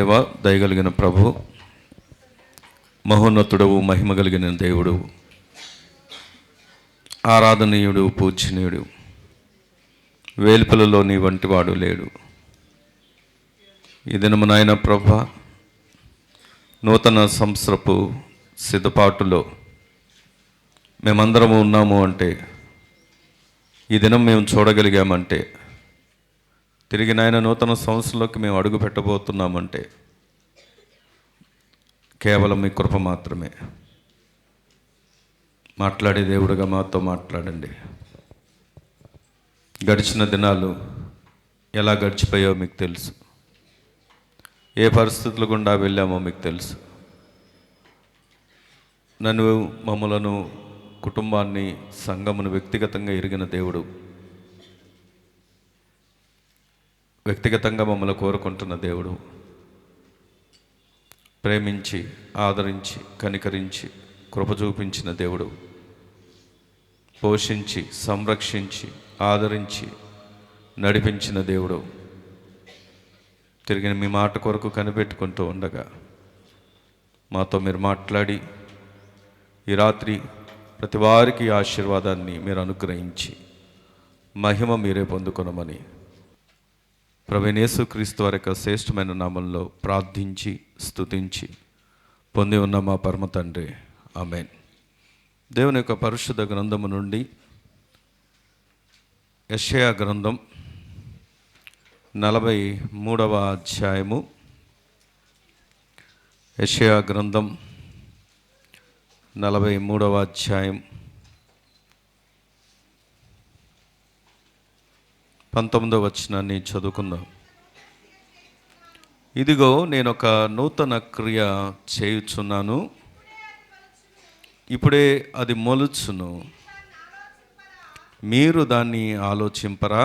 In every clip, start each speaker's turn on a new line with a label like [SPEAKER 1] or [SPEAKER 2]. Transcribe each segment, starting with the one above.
[SPEAKER 1] దేవ, దయగలిగిన ప్రభు, మహోన్నతుడవు, మహిమ కలిగిన దేవుడు, ఆరాధనీయుడు, పూజనీయుడు, వేల్పులలో నీ వంటి వాడు లేడు. ఈ దినము నాయన ప్రభ, నూతన సంవత్సరపు సిద్ధపాటులో మేమందరము ఉన్నాము అంటే, ఈ దినం మేము చూడగలిగామంటే, తిరిగి నాయన నూతన సంవత్సరంలోకి మేము అడుగు పెట్టబోతున్నామంటే కేవలం మీ కృప మాత్రమే. మాట్లాడే దేవుడుగా మాతో మాట్లాడండి. గడిచిన దినాలు ఎలా గడిచిపోయావో మీకు తెలుసు, ఏ పరిస్థితుల గుండా వెళ్ళామో మీకు తెలుసు. నన్ను, మమ్మలను, కుటుంబాన్ని, సంఘమును వ్యక్తిగతంగా ఎరిగిన దేవుడు, వ్యక్తిగతంగా మమ్మల్ని కోరుకుంటున్న దేవుడు, ప్రేమించి, ఆదరించి, కనికరించి, కృప చూపించిన దేవుడు, పోషించి, సంరక్షించి, ఆదరించి, నడిపించిన దేవుడు, తిరిగి మీ మాట కొరకు కనిపెట్టుకుంటూ ఉండగా మాతో మీరు మాట్లాడి ఈ రాత్రి ప్రతి వారికి ఆశీర్వాదాన్ని మీరు అనుగ్రహించి మహిమ మీరే పొందుకొనమని ప్రభువైన యేసుక్రీస్తు వారి యొక్క శ్రేష్టమైన నామంలో ప్రార్థించి స్తుతించి పొంది ఉన్న మా పరమ తండ్రి, ఆమేన్. దేవుని యొక్క పరిశుద్ధ గ్రంథము నుండి యెషయా గ్రంథం 43వ అధ్యాయము. యెషయా గ్రంథం 43వ అధ్యాయం 19వ వచనాన్ని చదువుకుందాం. ఇదిగో నేను ఒక నూతన క్రియ చేయుచున్నాను, ఇప్పుడే అది మొలుచును, మీరు దాన్ని ఆలోచింపరా?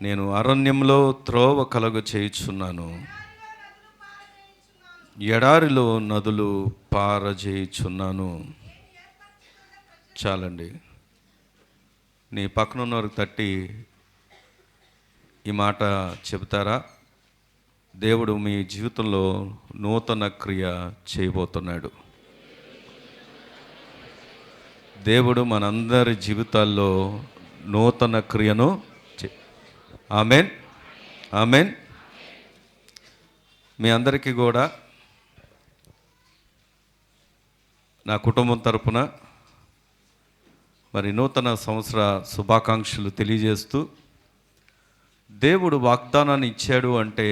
[SPEAKER 1] నేను అరణ్యంలో త్రోవ కలుగ చేయుచున్నాను, ఎడారిలో నదులు పారజేయుచున్నాను. చాలండి. నీ పక్కన ఉన్నవారికి తట్టి ఈ మాట చెబుతారా? దేవుడు మీ జీవితంలో నూతన క్రియ చేయబోతున్నాడు. దేవుడు మనందరి జీవితాల్లో నూతన క్రియను ఆమేన్, ఆమేన్. మీ అందరికీ కూడా నా కుటుంబం తరపున మరి నూతన సంవత్సర శుభాకాంక్షలు తెలియజేస్తూ, దేవుడు వాగ్దానాన్ని ఇచ్చాడు అంటే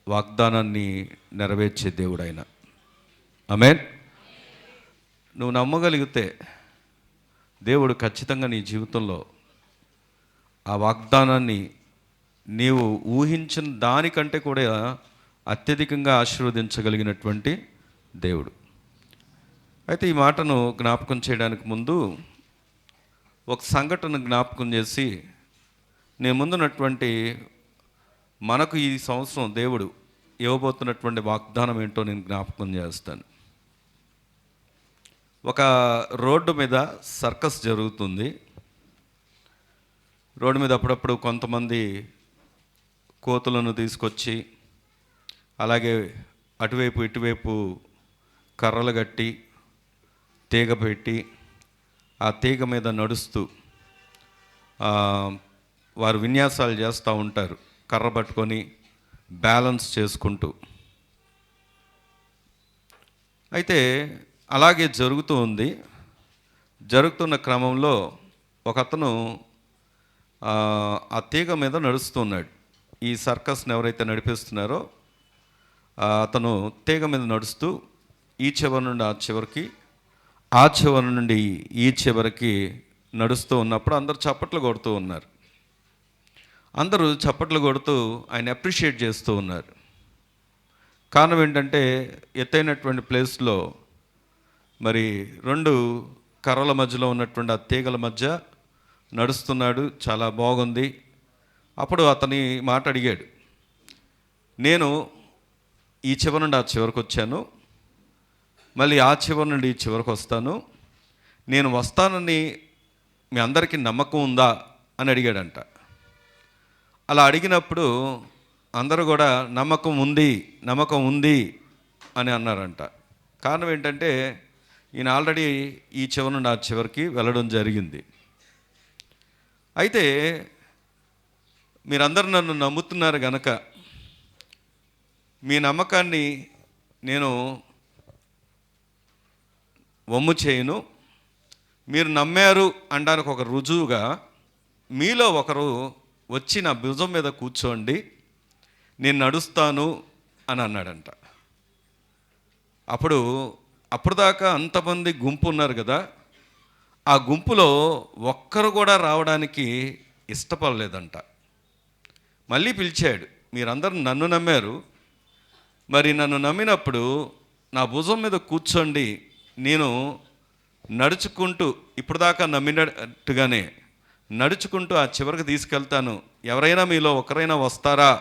[SPEAKER 1] వాగ్దానాన్ని నెరవేర్చే దేవుడు ఆయన. ఆమేన్. నువ్వు నమ్మగలిగితే దేవుడు ఖచ్చితంగా నీ జీవితంలో ఆ వాగ్దానాన్ని నీవు ఊహించిన దానికంటే కూడా అత్యధికంగా ఆశీర్వదించగలిగినటువంటి దేవుడు. అయితే ఈ మాటను జ్ఞాపకం చేయడానికి ముందు ఒక సంఘటన జ్ఞాపకం చేసి, నేను ముందున్నటువంటి మనకు ఈ సంవత్సరం దేవుడు ఇవ్వబోతున్నటువంటి వాగ్దానం ఏంటో నేను జ్ఞాపకం చేస్తాను. ఒక రోడ్డు మీద సర్కస్ జరుగుతుంది. రోడ్డు మీద అప్పుడప్పుడు కొంతమంది కోతులను తీసుకొచ్చి, అలాగే అటువైపు ఇటువైపు కర్రలు కట్టి, తీగ పెట్టి, ఆ తీగ మీద నడుస్తూ వారు విన్యాసాలు చేస్తూ ఉంటారు, కర్ర పట్టుకొని బ్యాలెన్స్ చేసుకుంటూ. అయితే అలాగే జరుగుతూ ఉంది. జరుగుతున్న క్రమంలో ఒకతను ఆ తీగ మీద నడుస్తున్నాడు. ఈ సర్కస్ని ఎవరైతే నడిపిస్తున్నారో అతను తీగ మీద నడుస్తూ ఈ చివరి నుండి ఆ చివరికి, ఆ చివరి నుండి ఈ చివరికి నడుస్తూ ఉన్నప్పుడు అందరూ చప్పట్లు కొడుతూ ఉన్నారు. అందరూ చప్పట్లు కొడుతూ ఆయన అప్రిషియేట్ చేస్తూ ఉన్నారు. కారణం ఏంటంటే, ఎత్తైనటువంటి ప్లేస్లో మరి రెండు కర్రల మధ్యలో ఉన్నటువంటి ఆ తీగల మధ్య నడుస్తున్నాడు, చాలా బాగుంది. అప్పుడు అతని మాట అడిగాడు, నేను ఈ చివరి నుండి ఆ చివరికి వచ్చాను, మళ్ళీ ఆ చివరి నుండి ఈ చివరికి వస్తాను, నేను వస్తానని మీ అందరికీ నమ్మకం ఉందా అని అడిగాడంట. అలా అడిగినప్పుడు అందరూ కూడా నమ్మకం ఉంది, నమ్మకం ఉంది అని అన్నారంట. కారణం ఏంటంటే ఈయన ఆల్రెడీ ఈ చివరి నుండి ఆ చివరికి వెళ్ళడం జరిగింది. అయితే మీరందరూ నన్ను నమ్ముతున్నారు గనక మీ నమ్మకాన్ని నేను వమ్ము చేయను. మీరు నమ్మారు అనడానికి ఒక రుజువుగా మీలో ఒకరు వచ్చి నా భుజం మీద కూర్చోండి, నేను నడుస్తాను అని అన్నాడంట. అప్పుడు దాకా అంతమంది గుంపు ఉన్నారు కదా, ఆ గుంపులో ఒక్కరు కూడా రావడానికి ఇష్టపడలేదంట. మళ్ళీ పిలిచాడు, మీరందరూ నన్ను నమ్మారు, మరి నన్ను నమ్మినప్పుడు నా భుజం మీద కూర్చోండి, నేను నడుచుకుంటూ ఇప్పుడు దాకా నమ్మినట్టుగానే నడుచుకుంటూ ఆ చివరికి తీసుకెళ్తాను, ఎవరైనా మీలో ఒకరైనా వస్తారా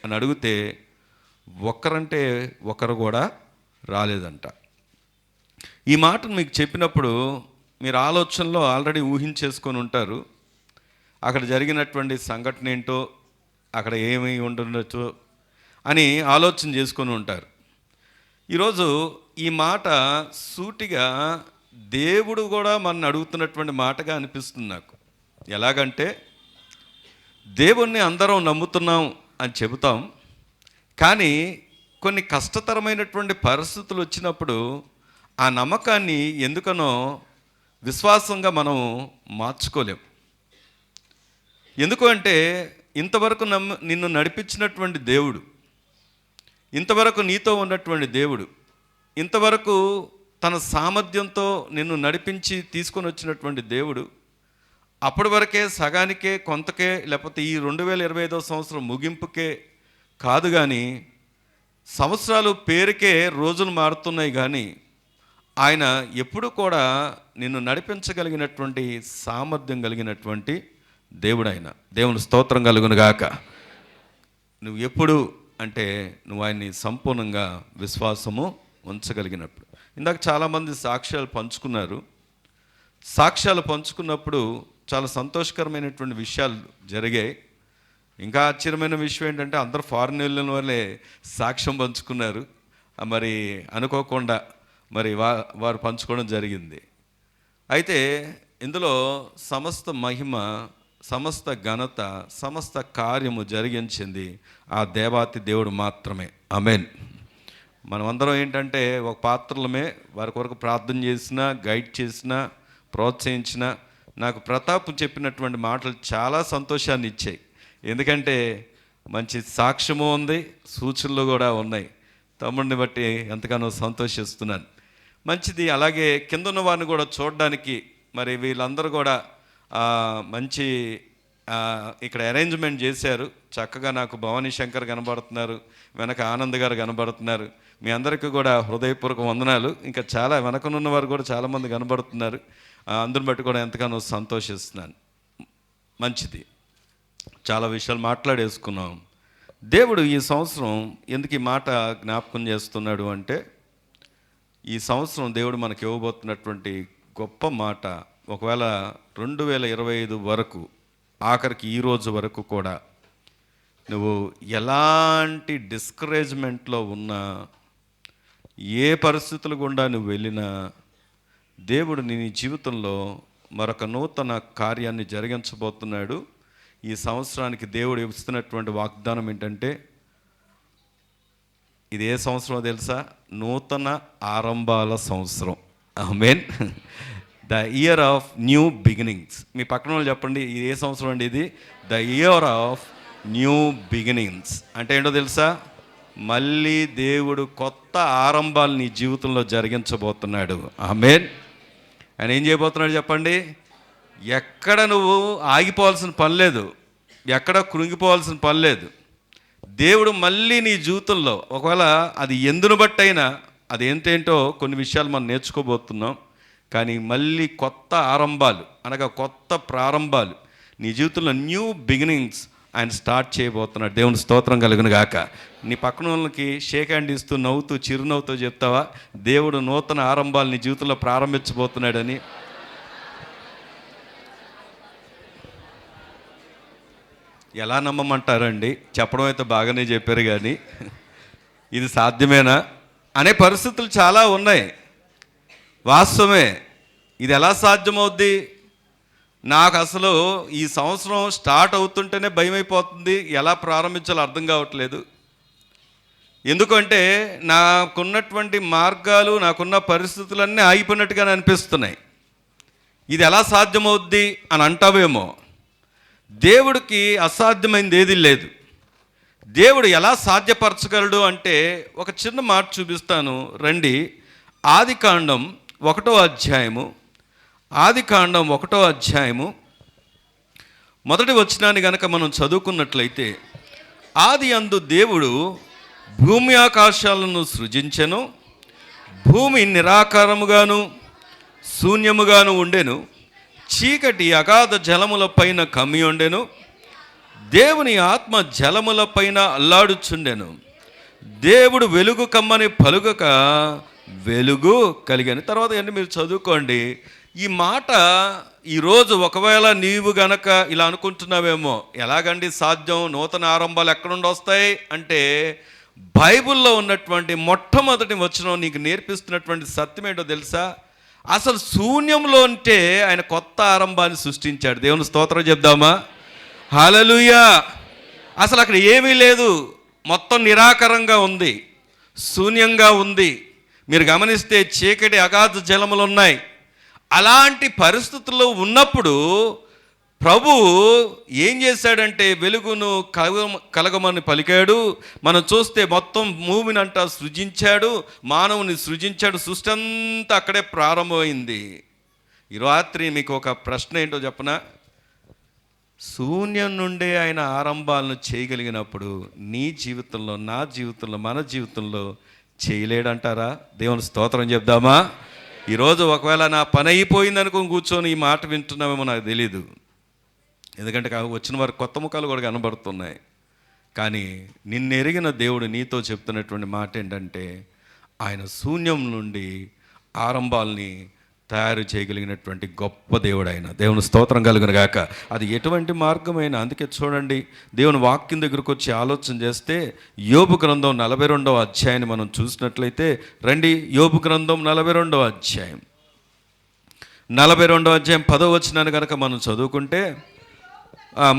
[SPEAKER 1] అని అడిగితే ఒక్కరంటే ఒకరు కూడా రాలేదంట. ఈ మాటను మీకు చెప్పినప్పుడు మీరు ఆలోచనలో ఆల్రెడీ ఊహించేసుకొని ఉంటారు, అక్కడ జరిగినటువంటి సంఘటన ఏంటో, అక్కడ ఏమై ఉండొచ్చు అని ఆలోచన చేసుకొని ఉంటారు. ఈరోజు ఈ మాట సూటిగా దేవుడు కూడా మన అడుగుతున్నటువంటి మాటగా అనిపిస్తుంది నాకు. ఎలాగంటే దేవుణ్ణి అందరం నమ్ముతున్నాం అని చెబుతాం, కానీ కొన్ని కష్టతరమైనటువంటి పరిస్థితులు వచ్చినప్పుడు ఆ నమ్మకాన్ని ఎందుకనో విశ్వాసంగా మనం మార్చుకోలేం. ఎందుకు అంటే ఇంతవరకు నిన్ను నడిపించినటువంటి దేవుడు, ఇంతవరకు నీతో ఉన్నటువంటి దేవుడు, ఇంతవరకు తన సామర్థ్యంతో నిన్ను నడిపించి తీసుకొని వచ్చినటువంటి దేవుడు అప్పటి వరకే సగానికే కొంతకే లేకపోతే ఈ 2025వ సంవత్సరం ముగింపుకే కాదు, కానీ సంవత్సరాలు పేరుకే రోజులు మారుతున్నాయి, కానీ ఆయన ఎప్పుడు కూడా నిన్ను నడిపించగలిగినటువంటి సామర్థ్యం కలిగినటువంటి దేవుడు ఆయన. దేవుని స్తోత్రం కలుగును గాక. నువ్వు ఎప్పుడు అంటే నువ్వు ఆయన్ని సంపూర్ణంగా విశ్వాసము ఉంచగలిగినప్పుడు. ఇందాక చాలామంది సాక్ష్యాలు పంచుకున్నారు. సాక్ష్యాలు పంచుకున్నప్పుడు చాలా సంతోషకరమైనటువంటి విషయాలు జరిగాయి. ఇంకా ఆశ్చర్యమైన విషయం ఏంటంటే అందరూ ఫారిన్ వెళ్ళిన వాళ్ళే సాక్ష్యం పంచుకున్నారు. మరి అనుకోకుండా మరి వారు పంచుకోవడం జరిగింది. అయితే ఇందులో సమస్త మహిమ, సమస్త ఘనత, సమస్త కార్యము జరిగించింది ఆ దేవాతి దేవుడు మాత్రమే. ఆమేన్. మనమందరం ఏంటంటే ఒక పాత్రలమే, వారి కొరకు ప్రార్థన చేసినా, గైడ్ చేసినా, ప్రోత్సహించిన. నాకు ప్రతాప్ చెప్పినటువంటి మాటలు చాలా సంతోషాన్ని ఇచ్చాయి. ఎందుకంటే మంచి సాక్ష్యము ఉంది, సూచనలు కూడా ఉన్నాయి. తమ్ముడిని బట్టి ఎంతగానో సంతోషిస్తున్నాను. మంచిది. అలాగే కింద ఉన్న వారిని కూడా చూడడానికి మరి వీళ్ళందరూ కూడా మంచి ఇక్కడ అరేంజ్మెంట్ చేశారు చక్కగా. నాకు భవానీ శంకర్ కనబడుతున్నారు, వెనక ఆనంద్ గారు కనబడుతున్నారు. మీ అందరికీ కూడా హృదయపూర్వక వందనాలు. ఇంకా చాలా వెనకనున్న వారు కూడా చాలామంది కనబడుతున్నారు. అందరిని బట్టి కూడా ఎంతగానో సంతోషిస్తున్నాను. మంచిది. చాలా విషయాలు మాట్లాడేసుకున్నాం. దేవుడు ఈ సంవత్సరం ఎందుకు ఈ మాట జ్ఞాపకం చేస్తున్నాడు అంటే, ఈ సంవత్సరం దేవుడు మనకి ఇవ్వబోతున్నటువంటి గొప్ప మాట, ఒకవేళ 2025 వరకు ఆఖరికి ఈరోజు వరకు కూడా నువ్వు ఎలాంటి డిస్కరేజ్మెంట్లో ఉన్నా, ఏ పరిస్థితులు గుండా నువ్వు వెళ్ళినా, దేవుడు నీ జీవితంలో మరొక నూతన కార్యాన్ని జరిగించబోతున్నాడు. ఈ సంవత్సరానికి దేవుడు ఇస్తున్నటువంటి వాగ్దానం ఏంటంటే, ఇది ఏ సంవత్సరం తెలుసా? నూతన ఆరంభాల సంవత్సరం. Amen. The year of new beginnings. మీ పక్కన వాళ్ళు చెప్పండి, ఇది ఏ సంవత్సరం అండి? ఇది the year of new beginnings. అంటే ఏంటో తెలుసా? మళ్ళీ దేవుడు కొత్త ఆరంభాలు నీ జీవితంలో జరిగించబోతున్నాడు. ఆమేన్. ఆయన ఏం చేయబోతున్నాడు చెప్పండి? ఎక్కడ నువ్వు ఆగిపోవాల్సిన పని లేదు, ఎక్కడ కృంగిపోవాల్సిన పని లేదు. దేవుడు మళ్ళీ నీ జీవితంలో, ఒకవేళ అది ఎందును బట్టయినా, అది ఏంటేంటో కొన్ని విషయాలు మనం నేర్చుకోబోతున్నాం, కానీ మళ్ళీ కొత్త ఆరంభాలు అనగా కొత్త ప్రారంభాలు నీ జీవితంలో న్యూ బిగినింగ్స్ ఆయన స్టార్ట్ చేయబోతున్నాడు. దేవుని స్తోత్రం కలుగును గాక. నీ పక్కన వాళ్ళకి షేక్ హ్యాండ్ ఇస్తూ నవ్వుతూ చిరునవ్వుతూ చెప్తావా, దేవుడు నూతన ఆరంభాలు నీ జీవితంలో ప్రారంభించబోతున్నాడని. ఎలా నమ్మమంటారండి? చెప్పడం అయితే బాగానే చెప్పారు, కానీ ఇది సాధ్యమేనా అనే పరిస్థితులు చాలా ఉన్నాయి. వాస్తవమే. ఇది ఎలా సాధ్యమవుద్ది? నాకు అసలు ఈ సంవత్సరం స్టార్ట్ అవుతుంటేనే భయం అయిపోతుంది. ఎలా ప్రారంభించాలో అర్థం కావట్లేదు. ఎందుకంటే నాకున్నటువంటి మార్గాలు, నాకున్న పరిస్థితులన్నీ ఆగిపోయినట్టుగానే అనిపిస్తున్నాయి. ఇది ఎలా సాధ్యమవుద్ది అని అంటావేమో. దేవుడికి అసాధ్యమైనది ఏది లేదు. దేవుడు ఎలా సాధ్యపరచగలడు అంటే ఒక చిన్న మాట చూపిస్తాను రండి. ఆదికాండం 1వ అధ్యాయము, ఆదికాండం 1వ అధ్యాయము మొదటి వచనాన్ని గనక మనం చదువుకున్నట్లయితే, ఆది యందు దేవుడు భూమి ఆకాశాలను సృజించెను, భూమి నిరాకారముగాను శూన్యముగాను ఉండెను, చీకటి అగాధ జలముల పైన కమ్మి ఉండెను, దేవుని ఆత్మ జలముల పైన అల్లాడుచుండెను, దేవుడు వెలుగు కమ్మని పలుకక వెలుగు కలిగాను. తర్వాత ఏంటి మీరు చదువుకోండి. ఈ మాట ఈరోజు ఒకవేళ నీవు గనక ఇలా అనుకుంటున్నావేమో, ఎలాగండి సాధ్యం, నూతన ఆరంభాలు ఎక్కడుండి వస్తాయి అంటే, బైబిల్లో ఉన్నటువంటి మొట్టమొదటి వచనం నీకు నేర్పిస్తున్నటువంటి సత్యం ఏంటో తెలుసా? అసలు శూన్యంలో ఉంటే ఆయన కొత్త ఆరంభాన్ని సృష్టించాడు. దేవుని స్తోత్రం చెప్దామా? హల్లెలూయా. అసలు అక్కడ ఏమీ లేదు, మొత్తం నిరాకారంగా ఉంది, శూన్యంగా ఉంది. మీరు గమనిస్తే చీకటి అగాధ జలములు ఉన్నాయి. అలాంటి పరిస్థితుల్లో ఉన్నప్పుడు ప్రభు ఏం చేశాడంటే వెలుగును కలగమని పలికాడు. మనం చూస్తే మొత్తం భూమిని అంతా సృజించాడు, మానవుని సృజించాడు. సృష్టి అంతా అక్కడే ప్రారంభమైంది. ఈ రాత్రి మీకు ఒక ప్రశ్న ఏంటో చెప్పనా? శూన్యం నుండే ఆయన ఆరంభాలను చేయగలిగినప్పుడు నీ జీవితంలో, నా జీవితంలో, మన జీవితంలో చేయలేడంటారా? దేవుని స్తోత్రం చెప్దామా? ఈరోజు ఒకవేళ నా పని అయిపోయింది అనుకుని కూర్చొని ఈ మాట వింటున్నామేమో నాకు తెలీదు. ఎందుకంటే వచ్చిన వారు కొత్త ముఖాలు కూడా కనబడుతున్నాయి. కానీ నిన్నెరిగిన దేవుడు నీతో చెప్తున్నటువంటి మాట ఏంటంటే, ఆయన శూన్యం నుండి ఆరంభాలని తయారు చేయగలిగినటువంటి గొప్ప దేవుడు ఆయన. దేవుని స్తోత్రం కలుగును గాక. అది ఎటువంటి మార్గమైనా. అందుకే చూడండి, దేవుని వాక్యం దగ్గరకు వచ్చి ఆలోచన చేస్తే, యోబు గ్రంథం 42వ అధ్యాయాన్ని మనం చూసినట్లయితే రండి. యోబు గ్రంథం 42వ అధ్యాయం, 42వ అధ్యాయం 10వ వచనాన్ని కనుక మనం చదువుకుంటే,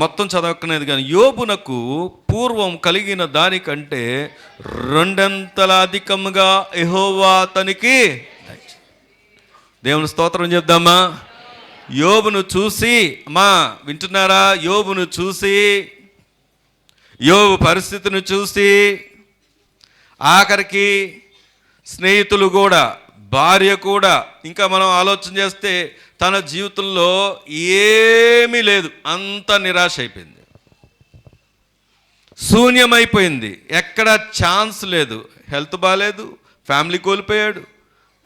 [SPEAKER 1] మొత్తం చదవక్కనేది కానీ, యోబునకు పూర్వం కలిగిన దానికంటే 2 అధికముగా యెహోవా అతనికి. దేవుని స్తోత్రం చెప్దామా? యోబును చూసి, అమ్మా వింటున్నారా? యోబును చూసి, యోబు పరిస్థితిని చూసి, ఆఖరికి స్నేహితులు కూడా, భార్య కూడా, ఇంకా మనం ఆలోచన చేస్తే తన జీవితంలో ఏమీ లేదు, అంత నిరాశ అయిపోయింది, శూన్యమైపోయింది, ఎక్కడ ఛాన్స్ లేదు. హెల్త్ బాగాలేదు, ఫ్యామిలీ కోల్పోయాడు,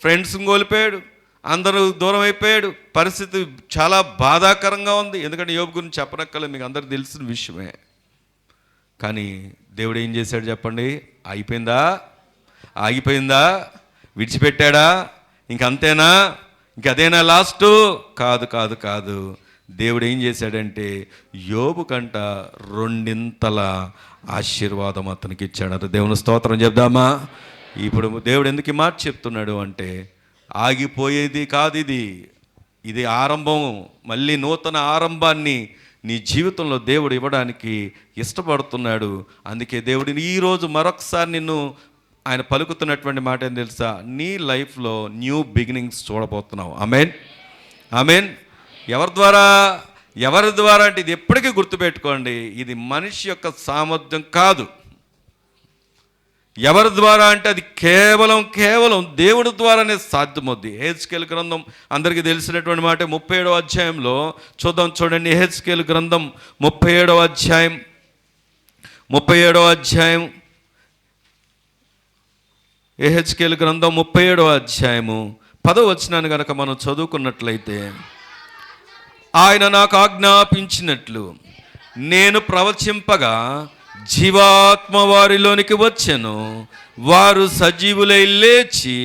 [SPEAKER 1] ఫ్రెండ్స్ కోల్పోయాడు, అందరూ దూరం అయిపోయాడు. పరిస్థితి చాలా బాధాకరంగా ఉంది. ఎందుకంటే యోబు గురించి చెప్పనక్కర్లేదు, మీకు అందరికి తెలిసిన విషయమే. కానీ దేవుడు ఏం చేశాడు చెప్పండి? అయిపోయిందా? ఆగిపోయిందా? విడిచిపెట్టాడా? ఇంకంతేనా? ఇంకదేనా లాస్ట్? కాదు కాదు కాదు. దేవుడు ఏం చేశాడంటే యోబు కంట 2 ఆశీర్వాదం అతనికి ఇచ్చాడు. దేవుని స్తోత్రం చెప్దామా? ఇప్పుడు దేవుడు ఎందుకు ఈ మాట చెప్తున్నాడు అంటే, ఆగిపోయేది కాదు ఇది, ఇది ఆరంభం. మళ్ళీ నూతన ఆరంభాన్ని నీ జీవితంలో దేవుడు ఇవ్వడానికి ఇష్టపడుతున్నాడు. అందుకే దేవుడిని ఈరోజు మరొకసారి నిన్ను ఆయన పలుకుతున్నటువంటి మాట ఏం తెలుసా? నీ లైఫ్లో న్యూ బిగినింగ్స్ చూడబోతున్నావు. ఆమేన్, ఆమేన్. ఎవరి ద్వారా అంటే ఇది ఎప్పటికీ గుర్తుపెట్టుకోండి, ఇది మనిషి యొక్క సామర్థ్యం కాదు. ఎవరి ద్వారా అంటే అది కేవలం దేవుడి ద్వారానే సాధ్యమవుద్ది. యెహెజ్కేలు గ్రంథం అందరికీ తెలిసినటువంటి మాట 37వ అధ్యాయంలో చూద్దాం. చూడండి, యెహెజ్కేలు గ్రంథం 37వ అధ్యాయం, 37వ అధ్యాయం, యెహెజ్కేలు గ్రంథం 37వ అధ్యాయము 10వ వచనాన్ని కనుక మనం చదువుకున్నట్లయితే, ఆయన నాకు ఆజ్ఞాపించినట్లు నేను ప్రవచింపగా జీవాత్మ వారిలోనికి వచ్చెను, వారు సజీవులై లేచి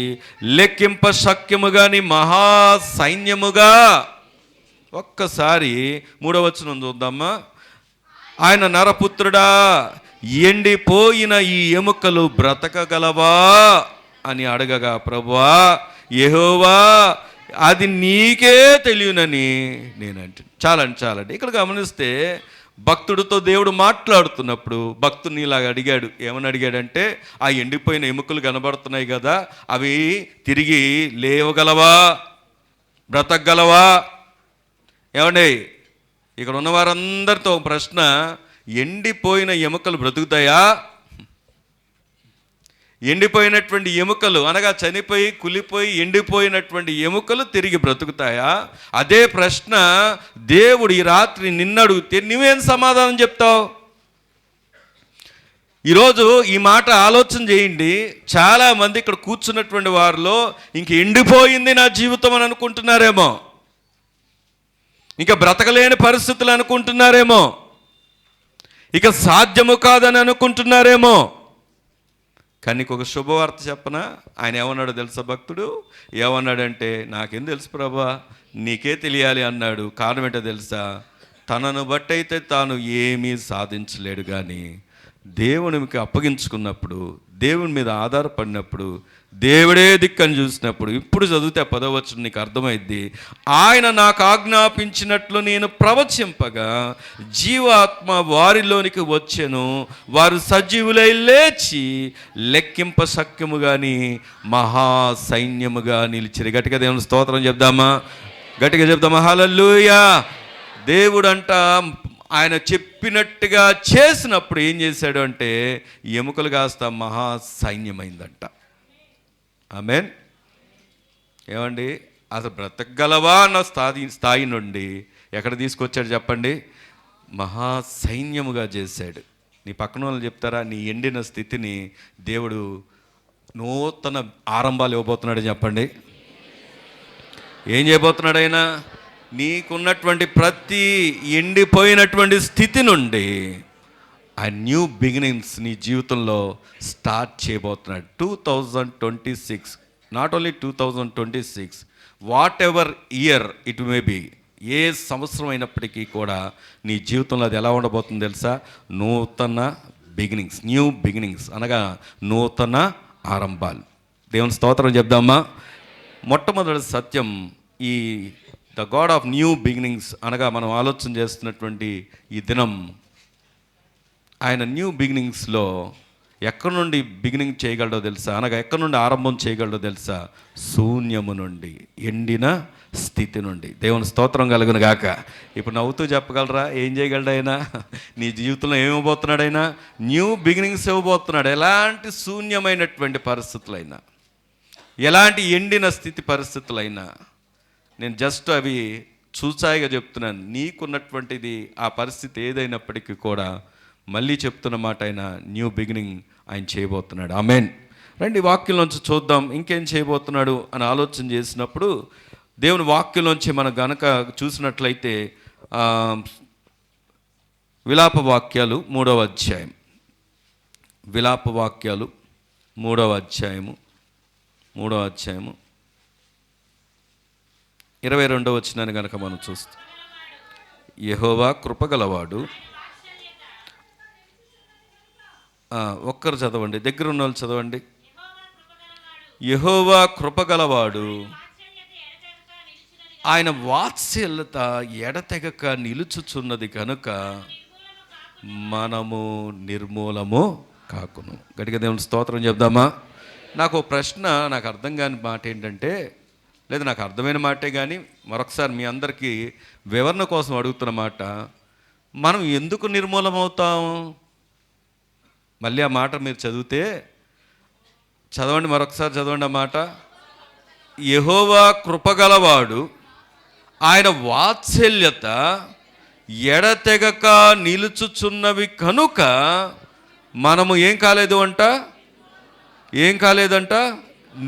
[SPEAKER 1] లెక్కింప శక్యము గాని మహా సైన్యముగా. ఒక్కసారి 3వ వచనం చూద్దామా. ఆయన నరపుత్రుడా, ఎండిపోయిన ఈ ఎముకలు బ్రతకగలవా అని అడగగా, ప్రభువా యెహోవా అది నీకే తెలియనని నేనంటే. చాలండి. ఇక్కడ గమనిస్తే భక్తుడితో దేవుడు మాట్లాడుతున్నప్పుడు భక్తుడిని ఇలాగ అడిగాడు. ఏమని అడిగాడంటే, ఆ ఎండిపోయిన ఎముకలు కనబడుతున్నాయి కదా, అవి తిరిగి లేవగలవా, బ్రతకగలవా? ఏమండి, ఇక్కడ ఉన్న వారందరితో ఒక ప్రశ్న, ఎండిపోయిన ఎముకలు బ్రతుకుతాయా? ఎండిపోయినటువంటి ఎముకలు అనగా చనిపోయి కులిపోయి ఎండిపోయినటువంటి ఎముకలు తిరిగి బ్రతుకుతాయా? అదే ప్రశ్న దేవుడు ఈ రాత్రి నిన్ను అడిగితే నువ్వేం సమాధానం చెప్తావు? ఈరోజు ఈ మాట ఆలోచన చేయండి. చాలామంది ఇక్కడ కూర్చున్నటువంటి వారిలో ఇంక ఎండిపోయింది నా జీవితం అని అనుకుంటున్నారేమో, ఇంకా బ్రతకలేని పరిస్థితులు అనుకుంటున్నారేమో, ఇక సాధ్యము కాదని అనుకుంటున్నారేమో. కానీ నీకు ఒక శుభవార్త చెప్పనా? ఆయన ఏమన్నాడో తెలుసా భక్తుడు? ఏమన్నాడంటే, నాకేం తెలుసు ప్రభా, నీకే తెలియాలి అన్నాడు. కారణం ఏంటో తెలుసా? తనను బట్టి అయితే తాను ఏమీ సాధించలేడు, కానీ దేవునికి అప్పగించుకున్నప్పుడు, దేవుని మీద ఆధారపడినప్పుడు, దేవుడే దిక్కని చూసినప్పుడు, ఇప్పుడు చదివితే 10వ వచనం నీకు అర్థమైద్ది. ఆయన నాకు ఆజ్ఞాపించినట్లు నేను ప్రవచింపగా జీవాత్మ వారిలోనికి వచ్చెను, వారు సజీవులై లేచి లెక్కింప శక్యము కానీ మహాసైన్యముగా నిలిచిరి. గట్టిగా దేవుని స్తోత్రం చెప్దామా? గట్టిగా చెప్దామా? హల్లెలూయా. దేవుడంట ఆయన చెప్పినట్టుగా చేసినప్పుడు ఏం చేశాడు అంటే, ఎముకలు కాస్త మహాసైన్యమైందంట. ఆమేన్. ఏమండి, అసలు బ్రతకగలవా అన్న స్థాయి నుండి ఎక్కడ తీసుకొచ్చాడు చెప్పండి? మహాసైన్యముగా చేశాడు. నీ పక్కన వాళ్ళు చెప్తారా, నీ ఎండిన స్థితిని దేవుడు నూతన ఆరంభాలు ఇవ్వబోతున్నాడు చెప్పండి. ఏం చేయబోతున్నాడు ఆయన? నీకున్నటువంటి ప్రతి ఎండిపోయినటువంటి స్థితి నుండి ఆ న్యూ బిగినింగ్స్ నీ జీవితంలో స్టార్ట్ చేయబోతున్నాడు. 2026, not only 2026, whatever year it may be, ఏ సంవత్సరం అయినప్పటికీ కూడా నీ జీవితంలో అది ఎలా ఉండబోతుంది తెలుసా? నూతన బిగినింగ్స్, న్యూ బిగినింగ్స్ అనగా నూతన ఆరంభాలు. దేవుని స్తోత్రం చెప్దామా? మొట్టమొదటి సత్యం, ఈ the God of new beginnings అనగా మనం ఆలోచన చేస్తున్నటువంటి ఈ దినం, ఆయన న్యూ బిగినింగ్స్లో ఎక్కడి నుండి బిగినింగ్ చేయగలడో తెలుసా? అనగా ఎక్కడి నుండి ఆరంభం చేయగలడో తెలుసా? శూన్యము నుండి, ఎండిన స్థితి నుండి. దేవుని స్తోత్రం కలుగును గాక. ఇప్పుడు నవ్వుతూ చెప్పగలరా ఏం చేయగలడు ఆయన? నీ జీవితంలో ఏమివ్వబోతున్నాడు ఆయన? న్యూ బిగినింగ్స్ ఇవ్వబోతున్నాడు. ఎలాంటి శూన్యమైనటువంటి పరిస్థితులైనా, ఎలాంటి ఎండిన స్థితి పరిస్థితులైనా, నేను జస్ట్ అవి చూసాయిగా చెప్తున్నాను. నీకున్నటువంటిది ఆ పరిస్థితి ఏదైనప్పటికీ కూడా మళ్ళీ చెప్తున్న మాట, ఆయన న్యూ బిగినింగ్ ఆయన చేయబోతున్నాడు. ఆమేన్. రండి వాక్యంలోంచి చూద్దాం ఇంకేం చేయబోతున్నాడు అని ఆలోచన చేసినప్పుడు, దేవుని వాక్యంలోంచి మనం గనక చూసినట్లయితే విలాప వాక్యాలు 3వ అధ్యాయం, విలాప వాక్యాలు 3వ అధ్యాయము 22వ వచనాన్ని కనుక మనం చూస్తాం. యెహోవా కృపగలవాడు. ఒక్కరు చదవండి, దగ్గర ఉన్న వాళ్ళు చదవండి. యెహోవా కృపగలవాడు, ఆయన వాత్సల్యత ఎడతెగక నిలుచుచున్నది కనుక మనము నిర్మూలము కాకును. గట్టిగా దేవుని స్తోత్రం చెప్దామా? నాకు ప్రశ్న, నాకు అర్థం కాని మాట ఏంటంటే, లేదా నాకు అర్థమైన మాటే కానీ మరొకసారి మీ అందరికీ వివరణ కోసం అడుగుతున్న మాట, మనం ఎందుకు నిర్మూలమవుతాం? మళ్ళీ ఆ మాట మీరు చదవండి, మరొకసారి చదవండి ఆ మాట. యెహోవా కృపగలవాడు, ఆయన వాత్సల్యత ఎడతెగక నిలుచుచున్నవి కనుక మనము ఏం కాలేదంట?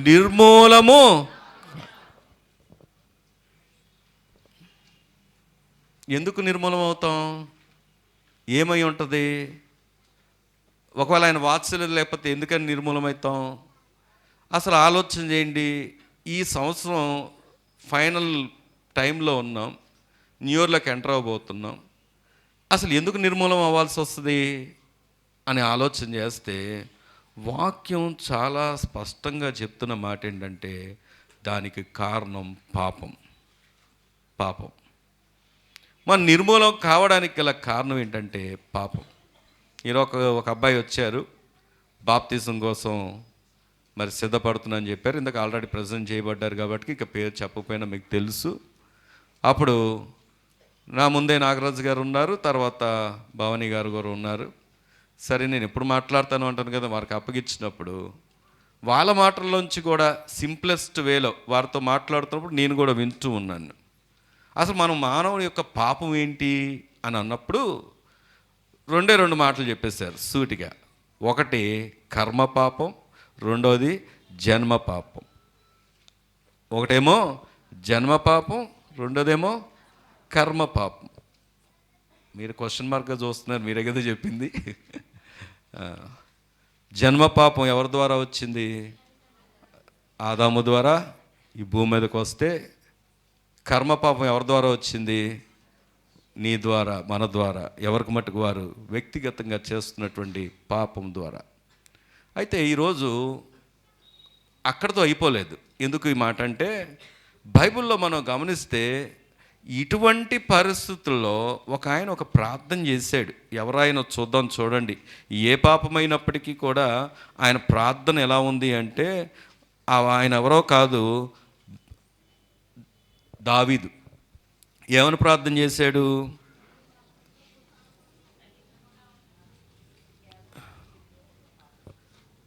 [SPEAKER 1] నిర్మూలము. ఎందుకు నిర్మూలం అవుతాం? ఏమై ఉంటుంది? ఒకవేళ ఆయన వాత్సల్యత లేకపోతే ఎందుకని నిర్మూలమవుతాం? అసలు ఆలోచన చేయండి. ఈ సంవత్సరం ఫైనల్ టైంలో ఉన్నాం, న్యూ ఇయర్లోకి ఎంటర్ అవ్వబోతున్నాం. అసలు ఎందుకు నిర్మూలం అవ్వాల్సి వస్తుంది అని ఆలోచన చేస్తే వాక్యం చాలా స్పష్టంగా చెప్తున్న మాట ఏంటంటే దానికి కారణం పాపం. పాపం మన నిర్మూలం కావడానికి గల కారణం ఏంటంటే పాపం. ఈరోజు ఒక అబ్బాయి వచ్చారు, బాప్తిజం కోసం మరి సిద్ధపడుతున్నాను చెప్పారు. ఇందాక ఆల్రెడీ ప్రజెంట్ చేయబడ్డారు కాబట్టి ఇక పేరు చెప్పకపోయినా మీకు తెలుసు. అప్పుడు నా ముందే నాగరాజు గారు ఉన్నారు, తర్వాత భవానీ గారు కూడా ఉన్నారు. సరే నేను ఎప్పుడు మాట్లాడతాను అంటాను కదా, వారికి అప్పగించినప్పుడు వాళ్ళ మాటల్లోంచి కూడా సింప్లెస్ట్ వేలో వారితో మాట్లాడుతున్నప్పుడు నేను కూడా వింటూ ఉన్నాను. అసలు మనం మానవుని యొక్క పాపం ఏంటి అని అన్నప్పుడు రెండు మాటలు చెప్పేశారు సూటిగా. ఒకటి కర్మ పాపం, రెండోది జన్మ పాపం. ఒకటేమో జన్మ పాపం, రెండోదేమో కర్మ పాపం. మీరు క్వశ్చన్ మార్క్గా చూస్తున్నారు, మీరే కదా చెప్పింది. జన్మ పాపం ఎవరి ద్వారా వచ్చింది? ఆదాము ద్వారా ఈ భూమి మీదకి వస్తే. కర్మ పాపం ఎవరి ద్వారా వచ్చింది? నీ ద్వారా, మన ద్వారా, ఎవరికి మట్టుకు వారు వ్యక్తిగతంగా చేస్తున్నటువంటి పాపం ద్వారా. అయితే ఈరోజు అక్కడితో అయిపోలేదు. ఎందుకు ఈ మాట అంటే, బైబిల్లో మనం గమనిస్తే ఇటువంటి పరిస్థితుల్లో ఆయన ఒక ప్రార్థన చేశాడు. ఎవరైనా చూద్దాం, చూడండి. ఏ పాపమైనప్పటికీ కూడా ఆయన ప్రార్థన ఎలా ఉంది అంటే, ఆయన ఎవరో కాదు, దావీదు. ఏమని ప్రార్థన చేశాడు?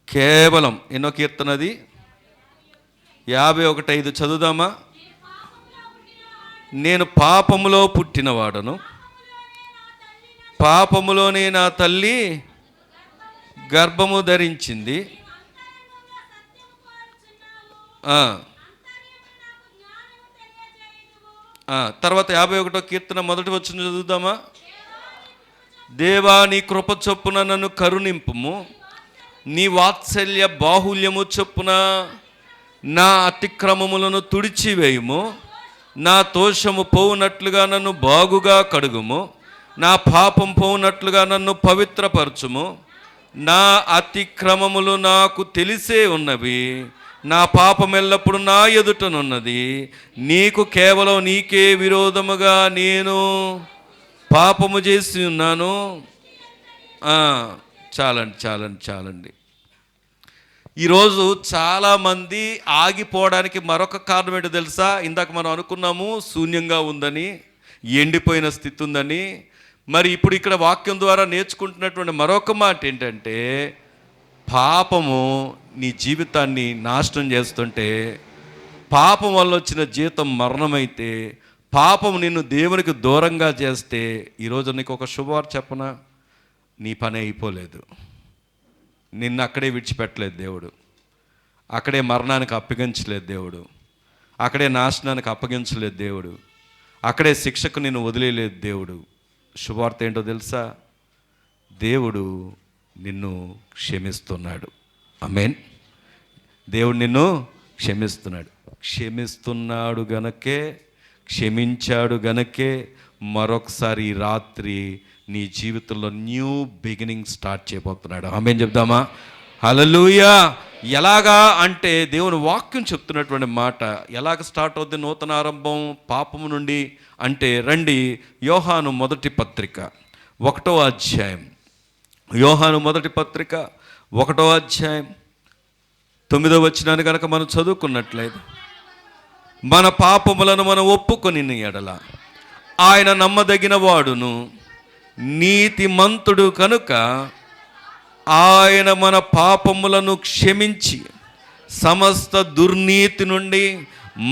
[SPEAKER 1] కేవలం ఎన్నో కీర్తనది? 51:5 చదువుదామా? నేను పాపములో పుట్టినవాడను, పాపములోనే నా తల్లి గర్భము ధరించింది. తర్వాత 51వ కీర్తన మొదటి వచనం చదువుదామా? దేవా నీ కృప చొప్పున నన్ను కరుణింపుము, నీ వాత్సల్య బాహుల్యము చొప్పున నా అతిక్రమములను తుడిచివేయుము, నా దోషము పోవునట్లుగా నన్ను బాగుగా కడుగుము, నా పాపం పోవునట్లుగా నన్ను పవిత్రపరచుము. నా అతిక్రమములు నాకు తెలిసే ఉన్నవి, నా పాపం ఎల్లప్పుడు నా ఎదుటనున్నది. నీకు కేవలం నీకే విరోధముగా నేను పాపము చేసి ఉన్నాను. చాలండి. ఈరోజు చాలామంది ఆగిపోవడానికి మరొక కారణం ఏంటో తెలుసా? ఇందాక మనం అనుకున్నాము శూన్యంగా ఉందని, ఎండిపోయిన స్థితి ఉందని. మరి ఇప్పుడు ఇక్కడ వాక్యం ద్వారా నేర్చుకుంటున్నటువంటి మరొక మాట ఏంటంటే, పాపము నీ జీవితాన్ని నాశనం చేస్తుంటే, పాపం వల్ల వచ్చిన జీతం మరణమైతే, పాపం నిన్ను దేవునికి దూరంగా చేస్తే, ఈరోజు నీకు ఒక శుభవార్త చెప్పనా? నీ పని అయిపోలేదు. నిన్ను అక్కడే విడిచిపెట్టలేదు దేవుడు, అక్కడే మరణానికి అప్పగించలేదు దేవుడు, అక్కడే నాశనానికి అప్పగించలేదు దేవుడు, అక్కడే శిక్షకు నిన్ను వదిలేయలేదు దేవుడు. శుభవార్త ఏంటో తెలుసా? దేవుడు నిన్ను క్షమిస్తున్నాడు. ఆమేన్. దేవుడు నిన్ను క్షమిస్తున్నాడు గనకే, క్షమించాడు గనకే మరొకసారి ఈ రాత్రి నీ జీవితంలో న్యూ బిగినింగ్ స్టార్ట్ చేయబోతున్నాడు. ఆమేన్ చెప్దామా? హల్లెలూయా. ఎలాగా అంటే, దేవుని వాక్యం చెప్తున్నటువంటి మాట ఎలాగ స్టార్ట్ అవుద్ది నూతన ఆరంభం పాపము నుండి అంటే, రండి యోహాను మొదటి పత్రిక 1వ అధ్యాయం. యోహాను మొదటి పత్రిక 1వ అధ్యాయం 9వ వచనాన్ని కనుక మనం చదువుకున్నట్లయితే, మన పాపములను మనం ఒప్పుకొని ఎడల ఆయన నమ్మదగిన వాడును నీతిమంతుడు కనుక ఆయన మన పాపములను క్షమించి సమస్త దుర్నీతి నుండి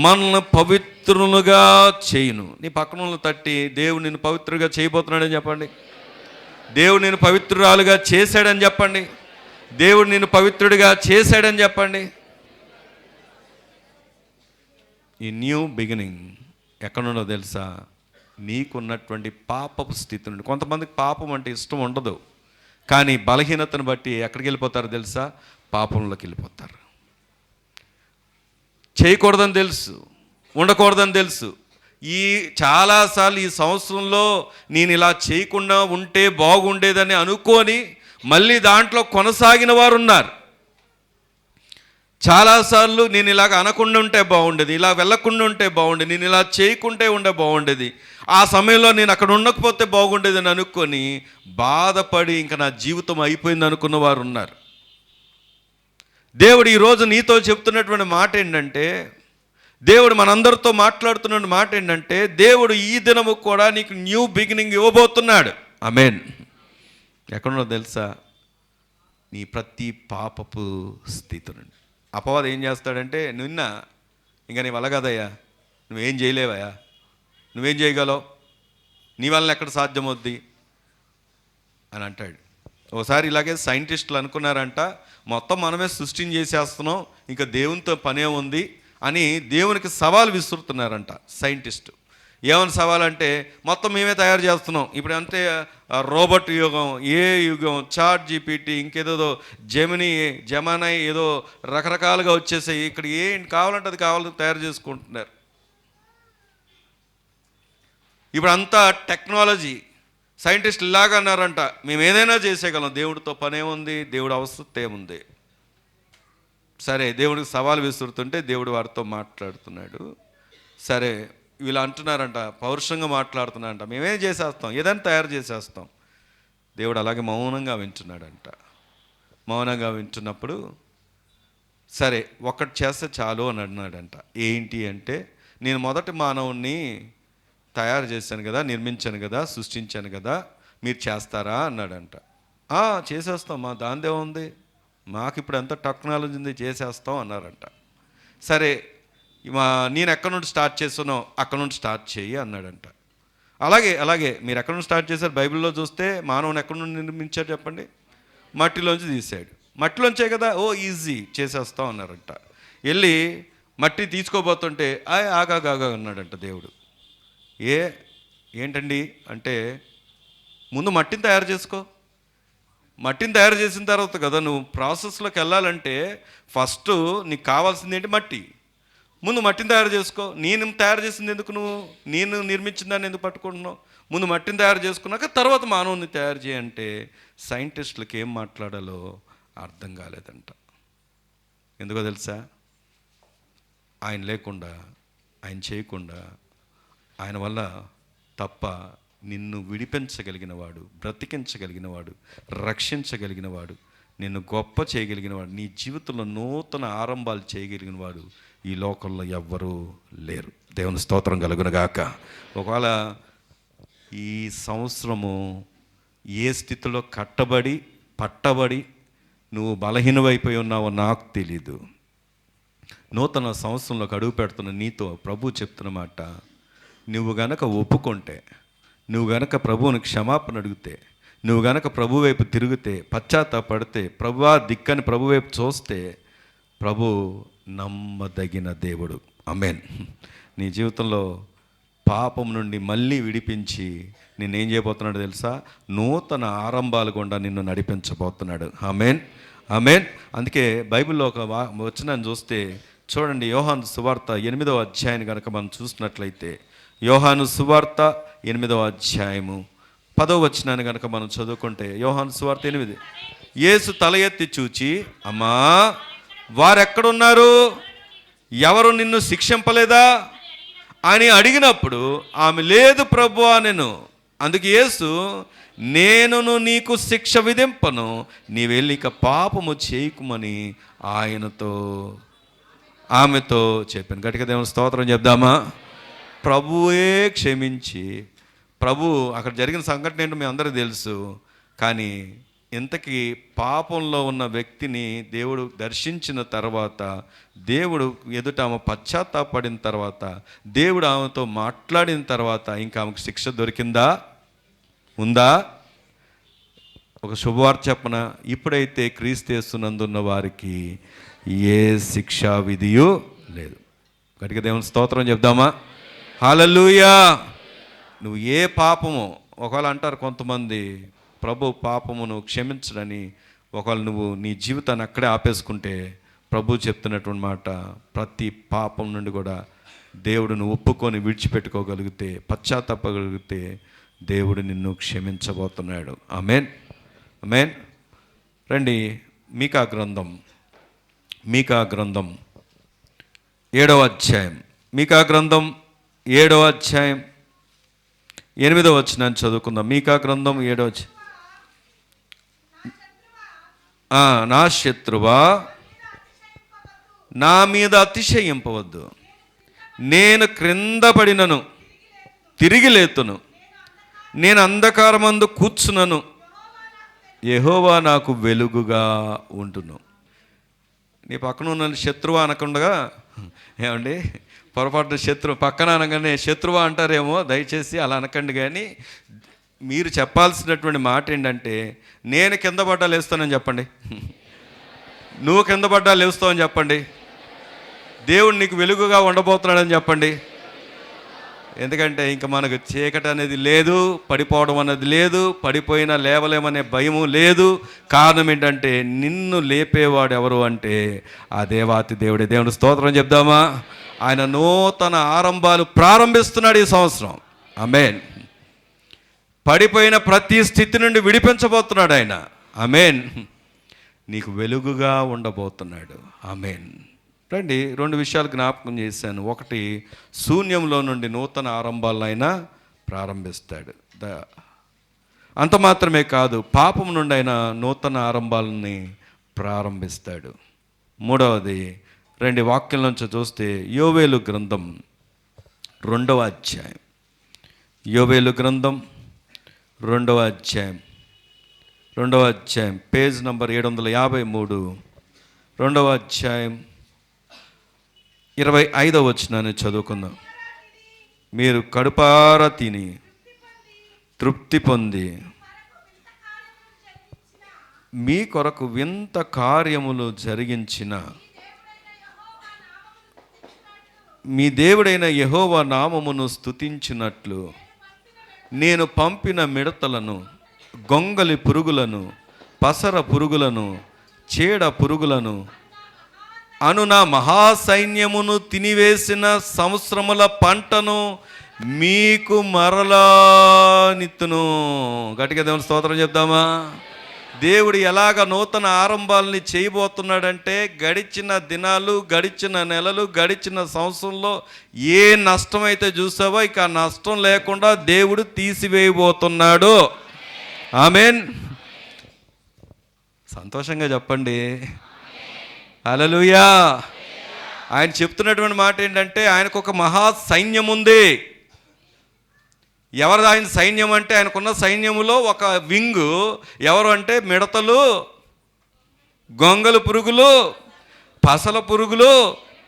[SPEAKER 1] మనల్ని పవిత్రులుగా చేయును. నీ పక్కన తట్టి, దేవుడు నిన్ను పవిత్రుగా చేయబోతున్నాడని చెప్పండి. దేవుడు నిన్ను పవిత్రురాలుగా చేశాడని చెప్పండి. దేవుడు నిన్ను పవిత్రుడిగా చేశాడని చెప్పండి. ఈ న్యూ బిగినింగ్ ఎక్కడుండో తెలుసా? నీకున్నటువంటి పాపపు స్థితి నుండి. కొంతమందికి పాపం అంటే ఇష్టం ఉండదు, కానీ బలహీనతను బట్టి ఎక్కడికి వెళ్ళిపోతారో తెలుసా? పాపంలోకి వెళ్ళిపోతారు. చేయకూడదని తెలుసు, ఉండకూడదని తెలుసు, ఈ చాలాసార్లు ఈ సంవత్సరంలో నేను ఇలా చేయకుండా ఉంటే బాగుండేదని అనుకొని మళ్ళీ దాంట్లో కొనసాగిన వారు ఉన్నారు. చాలాసార్లు నేను ఇలాగ అనకుండా ఉంటే బాగుండేది, ఇలా వెళ్ళకుండా ఉంటే బాగుండేది, నేను ఇలా చేయకుంటే ఉండే బాగుండేది, ఆ సమయంలో నేను అక్కడ ఉండకపోతే బాగుండేది అని అనుకొని బాధపడి ఇంకా నా జీవితం అయిపోయింది అనుకున్న వారు ఉన్నారు. దేవుడు ఈరోజు నీతో చెప్తున్నటువంటి మాట ఏంటంటే, దేవుడు మనందరితో మాట్లాడుతున్న మాట ఏంటంటే, దేవుడు ఈ దినము కూడా నీకు న్యూ బిగినింగ్ ఇవ్వబోతున్నాడు. ఆమేన్. ఎక్కడున్నో తెలుసా? నీ ప్రతి పాపపు స్థితి నుండి. అపవాది ఏం చేస్తాడంటే, నిన్న ఇంకా నీ వల్ల కదయ్యా, నువ్వేం చేయలేవయ్యా, నువ్వేం చేయగలవు, నీ వల్ల ఎక్కడ సాధ్యమవుద్ది అని అంటాడు. ఒకసారి ఇలాగే సైంటిస్టులు అనుకున్నారంట, మొత్తం మనమే సృష్టిని చేసేస్తున్నాం, ఇంకా దేవునితో పనే ఉంది అని దేవునికి సవాల్ విసురుతున్నారంట సైంటిస్టు. ఏమని సవాల్ అంటే, మొత్తం మేమే తయారు చేస్తున్నాం, ఇప్పుడు అంతే రోబోట్ యుగం, ఏ యుగం, చాట్ జీపీటీ, ఇంకేదో జెమినీ ఏదో రకరకాలుగా వచ్చేసాయి, ఇక్కడ ఏం కావాలంటే అది కావాలని తయారు చేసుకుంటున్నారు. ఇప్పుడు అంతా టెక్నాలజీ. సైంటిస్టులు ఇలాగ అన్నారంట, మేము ఏదైనా చేసేయగలం, దేవుడితో పనేముంది, దేవుడు అవసరం ఏముంది. సరే, దేవుడికి సవాల్ విసురుతుంటే దేవుడు వారితో మాట్లాడుతున్నాడు. సరే, వీళ్ళు అంటున్నారంట, పౌరుషంగా మాట్లాడుతున్నారంట, మేమేం చేసేస్తాం, ఏదైనా తయారు చేసేస్తాం. దేవుడు అలాగే మౌనంగా వింటున్నాడంట. మౌనంగా వింటున్నప్పుడు సరే ఒక్కటి చేస్తే చాలు అని అన్నాడంట. ఏంటి అంటే, నేను మొదటి మానవుణ్ణి తయారు చేశాను కదా, నిర్మించాను కదా, సృష్టించాను కదా, మీరు చేస్తారా అన్నాడంట. చేసేస్తాం, మా దాందే ఉంది, మాకు ఇప్పుడు ఎంత టెక్నాలజీ ఉంది, చేసేస్తాం అన్నారంట. సరే, నేను ఎక్కడి నుండి స్టార్ట్ చేసానో అక్కడ నుండి స్టార్ట్ చేయి అన్నాడంట. అలాగే మీరు ఎక్కడి నుండి స్టార్ట్ చేశారు? బైబిల్లో చూస్తే మానవుని ఎక్కడి నుండి నిర్మించారు చెప్పండి? మట్టిలోంచి తీశాడు. మట్టిలోంచే కదా, ఈజీ, చేసేస్తాం అన్నారంట. వెళ్ళి మట్టి తీసుకోబోతుంటే ఆగా అన్నాడంట దేవుడు. ఏంటండి అంటే, ముందు మట్టిని తయారు చేసుకో, మట్టిని తయారు చేసిన తర్వాత కదా నువ్వు ప్రాసెస్లోకి వెళ్ళాలంటే ఫస్ట్ నీకు కావాల్సింది ఏంటి? మట్టి. ముందు మట్టిని తయారు చేసుకో. నేను తయారు చేసింది ఎందుకు, నేను నిర్మించిన దాన్ని ఎందుకు పట్టుకుంటున్నావు? ముందు మట్టిని తయారు చేసుకున్నాక తర్వాత మానవుని తయారు చేయంటే సైంటిస్టులకి ఏం మాట్లాడాలో అర్థం కాలేదంట. ఎందుకో తెలుసా? ఆయన లేకుండా, ఆయన చేయకుండా, ఆయన వల్ల తప్ప నిన్ను విడిపించగలిగిన వాడు, బ్రతికించగలిగిన వాడు, రక్షించగలిగిన వాడు, నిన్ను గొప్ప చేయగలిగిన వాడు, నీ జీవితంలో నూతన ఆరంభాలు చేయగలిగిన వాడు ఈ లోకంలో ఎవ్వరూ లేరు. దేవుని స్తోత్రం కలుగునగాక. ఒకవేళ ఈ సంవత్సరము ఏ స్థితిలో పట్టబడి నువ్వు బలహీనమైపోయి ఉన్నావో నాకు తెలీదు. నూతన సంవత్సరంలోకి అడుగు పెడుతున్న నీతో ప్రభు చెప్తున్న మాట, నువ్వు గనక ఒప్పుకుంటే, నువ్వు గనక ప్రభువుని క్షమాపణ అడిగితే, నువ్వు గనక ప్రభు వైపు తిరిగితే, పశ్చాత్తాపడితే, ప్రభువా దిక్కని ప్రభు వైపు చూస్తే, ప్రభు నమ్మదగిన దేవుడు. ఆమేన్. నీ జీవితంలో పాపం నుండి మళ్ళీ విడిపించి నిన్నేం చేయబోతున్నాడు తెలుసా? నూతన ఆరంభాలు గుండా నిన్ను నడిపించబోతున్నాడు. ఆమేన్, ఆమేన్. అందుకే బైబిల్లో ఒక వచనాన్ని చూస్తే చూడండి, యోహాను సువార్త 8వ అధ్యాయాన్ని కనుక మనం చూసినట్లయితే, యోహాను సువార్త 8వ అధ్యాయము 10వ వచనాన్ని కనుక మనం చదువుకుంటే, యోహాను సువార్త 8, యేసు తల ఎత్తి చూచి, అమ్మా వారెక్కడున్నారు, ఎవరు నిన్ను శిక్షింపలేదా అని అడిగినప్పుడు ఆమె లేదు ప్రభువా నేను. అందుకు యేసు, నేనును నీకు శిక్ష విధింపను, నీ వెళ్ళి ఇక పాపము చేయకుమని ఆమెతో చెప్పాను. గట్టిగా దేవుని స్తోత్రం చెప్దామా? ప్రభువే క్షమించి, అక్కడ జరిగిన సంఘటన ఏంటో మీ అందరికీ తెలుసు. కానీ ఇంతకీ పాపంలో ఉన్న వ్యక్తిని దేవుడు దర్శించిన తర్వాత, దేవుడు ఎదుట ఆమె పశ్చాత్తాపడిన తర్వాత, దేవుడు ఆమెతో మాట్లాడిన తర్వాత ఇంకా ఆమెకు శిక్ష దొరికిందా? ఉందా? ఒక శుభవార్త చెప్పన, ఇప్పుడైతే క్రీస్తు యేసునందున్న వారికి ఏ శిక్షా విధియు లేదు. గట్టిగా దేవుని స్తోత్రం చెప్దామా? హల్లెలూయా. నువ్వు ఏ పాపమో, ఒకవేళ అంటారు కొంతమంది, ప్రభు పాపమును క్షమించడని, ఒకవేళ నువ్వు నీ జీవితాన్ని అక్కడే ఆపేసుకుంటే, ప్రభు చెప్తున్నటువంటి మాట, ప్రతి పాపం నుండి కూడా దేవుడిని ఒప్పుకొని విడిచిపెట్టుకోగలిగితే, పశ్చాత్తాపగలిగితే దేవుడు నిన్ను క్షమించబోతున్నాడు. ఆమేన్, ఆమేన్. రండి, మీకా గ్రంథం 7వ అధ్యాయం. మీకా గ్రంథం 7వ అధ్యాయం 8వ వచనాన్ని చదువుకుందాం. మీకా గ్రంథం 7వ అధ్యాయం. నా శత్రువా, నా మీద అతిశయింపవద్దు. నేను క్రింద పడినను తిరిగి లేతును, నేను అంధకారమందు కూర్చునను, యెహోవా నాకు వెలుగుగా ఉంటును. నీ పక్కన ఉన్న శత్రువా అనకుండా, ఏమండి పొరపాటు పక్కన అనగానే శత్రువా అంటారేమో, దయచేసి అలా అనకండి. కానీ మీరు చెప్పాల్సినటువంటి మాట ఏంటంటే, నేను కింద పడ్డా లేస్తానని చెప్పండి, నువ్వు కింద పడ్డా లేస్తావని చెప్పండి, దేవుడు నీకు వెలుగుగా ఉండబోతున్నాడని చెప్పండి. ఎందుకంటే ఇంకా మనకు చీకటి అనేది లేదు, పడిపోవడం అనేది లేదు, పడిపోయినా లేవలేమనే భయము లేదు. కారణం ఏంటంటే నిన్ను లేపేవాడు ఎవరు అంటే ఆ దేవాతి దేవుడే. దేవుని స్తోత్రం చెప్దామా? ఆయన నూతన ఆరంభాలు ప్రారంభిస్తున్నాడు ఈ సంవత్సరం. ఆమేన్. పడిపోయిన ప్రతి స్థితి నుండి విడిపించబోతున్నాడు ఆయన. ఆమేన్. నీకు వెలుగుగా ఉండబోతున్నాడు. ఆమేన్. రండి, 2 విషయాలు జ్ఞాపకం చేశాను. ఒకటి, శూన్యంలో నుండి నూతన ఆరంభాలను ఆయన ప్రారంభిస్తాడు. అంత మాత్రమే కాదు, పాపం నుండి ఆయన నూతన ఆరంభాలని ప్రారంభిస్తాడు. మూడవది, 2 వాక్యాల నుంచి చూస్తే యోవేలు గ్రంథం 2వ అధ్యాయం. యోవేలు గ్రంథం 2వ అధ్యాయం, పేజ్ నంబర్ 753, 2వ అధ్యాయం 25వ వచనాన్ని చదువుకుందాం. మీరు కడుపారా తిని తృప్తి పొంది మీ కొరకు వింత కార్యములు జరిగించిన మీ దేవుడైన యెహోవా నామమును స్తుతించినట్లు నేను పంపిన మిడతలను, గొంగలి పురుగులను, పసర పురుగులను, చీడ పురుగులను అను నా మహాసైన్యమును తినివేసిన సంవత్సరముల పంటను మీకు మరలా నిత్తును. గట్టిగా దేవుని స్తోత్రం చెప్దామా? దేవుడు ఎలాగ నూతన ఆరంభాలని చేయబోతున్నాడంటే, గడిచిన దినాలు, గడిచిన నెలలు, గడిచిన సంవత్సరంలో ఏ నష్టమైతే చూసావో ఇక ఆ నష్టం లేకుండా దేవుడు తీసివేయబోతున్నాడు. ఆమేన్. సంతోషంగా చెప్పండి హల్లెలూయా. ఆయన చెప్తున్నటువంటి మాట ఏంటంటే, ఆయనకు ఒక మహా సైన్యం ఉంది. ఎవరు ఆయన సైన్యం అంటే, ఆయనకున్న సైన్యములో ఒక వింగు ఎవరు అంటే మిడతలు, గొంగలు పురుగులు, పసల పురుగులు,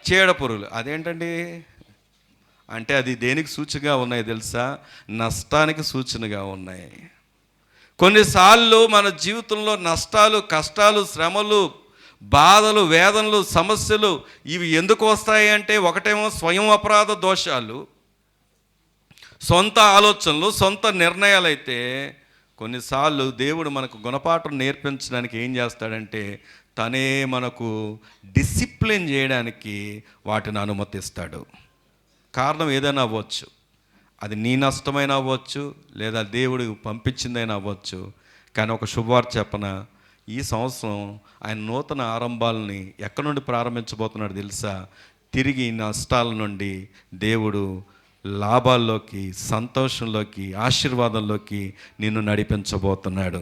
[SPEAKER 1] చీడ పురుగులు. అదేంటండి అంటే అది దేనికి సూచనగా ఉన్నాయి తెలుసా? నష్టానికి సూచనగా ఉన్నాయి. కొన్నిసార్లు మన జీవితంలో నష్టాలు, కష్టాలు, శ్రమలు, బాధలు, వేదనలు, సమస్యలు ఇవి ఎందుకు వస్తాయి అంటే, ఒకటేమో స్వయం అపరాధ దోషాలు, సొంత ఆలోచనలు, సొంత నిర్ణయాలు. అయితే కొన్నిసార్లు దేవుడు మనకు గుణపాఠం నేర్పించడానికి ఏం చేస్తాడంటే, తనే మనకు డిసిప్లిన్ చేయడానికి వాటిని అనుమతిస్తాడు. కారణం ఏదైనా అవ్వచ్చు, అది నీ నష్టమైనా అవ్వచ్చు, లేదా దేవుడు పంపించిందైనా అవ్వచ్చు. కానీ ఒక శుభవార్త చెప్పన, ఈ సంవత్సరం ఆయన నూతన ఆరంభాలని ఎక్కడి నుండి ప్రారంభించబోతున్నాడు తెలుసా? తిరిగి నష్టాల నుండి దేవుడు లాభాల్లోకి, సంతోషంలోకి, ఆశీర్వాదంలోకి నిన్ను నడిపించబోతున్నాడు.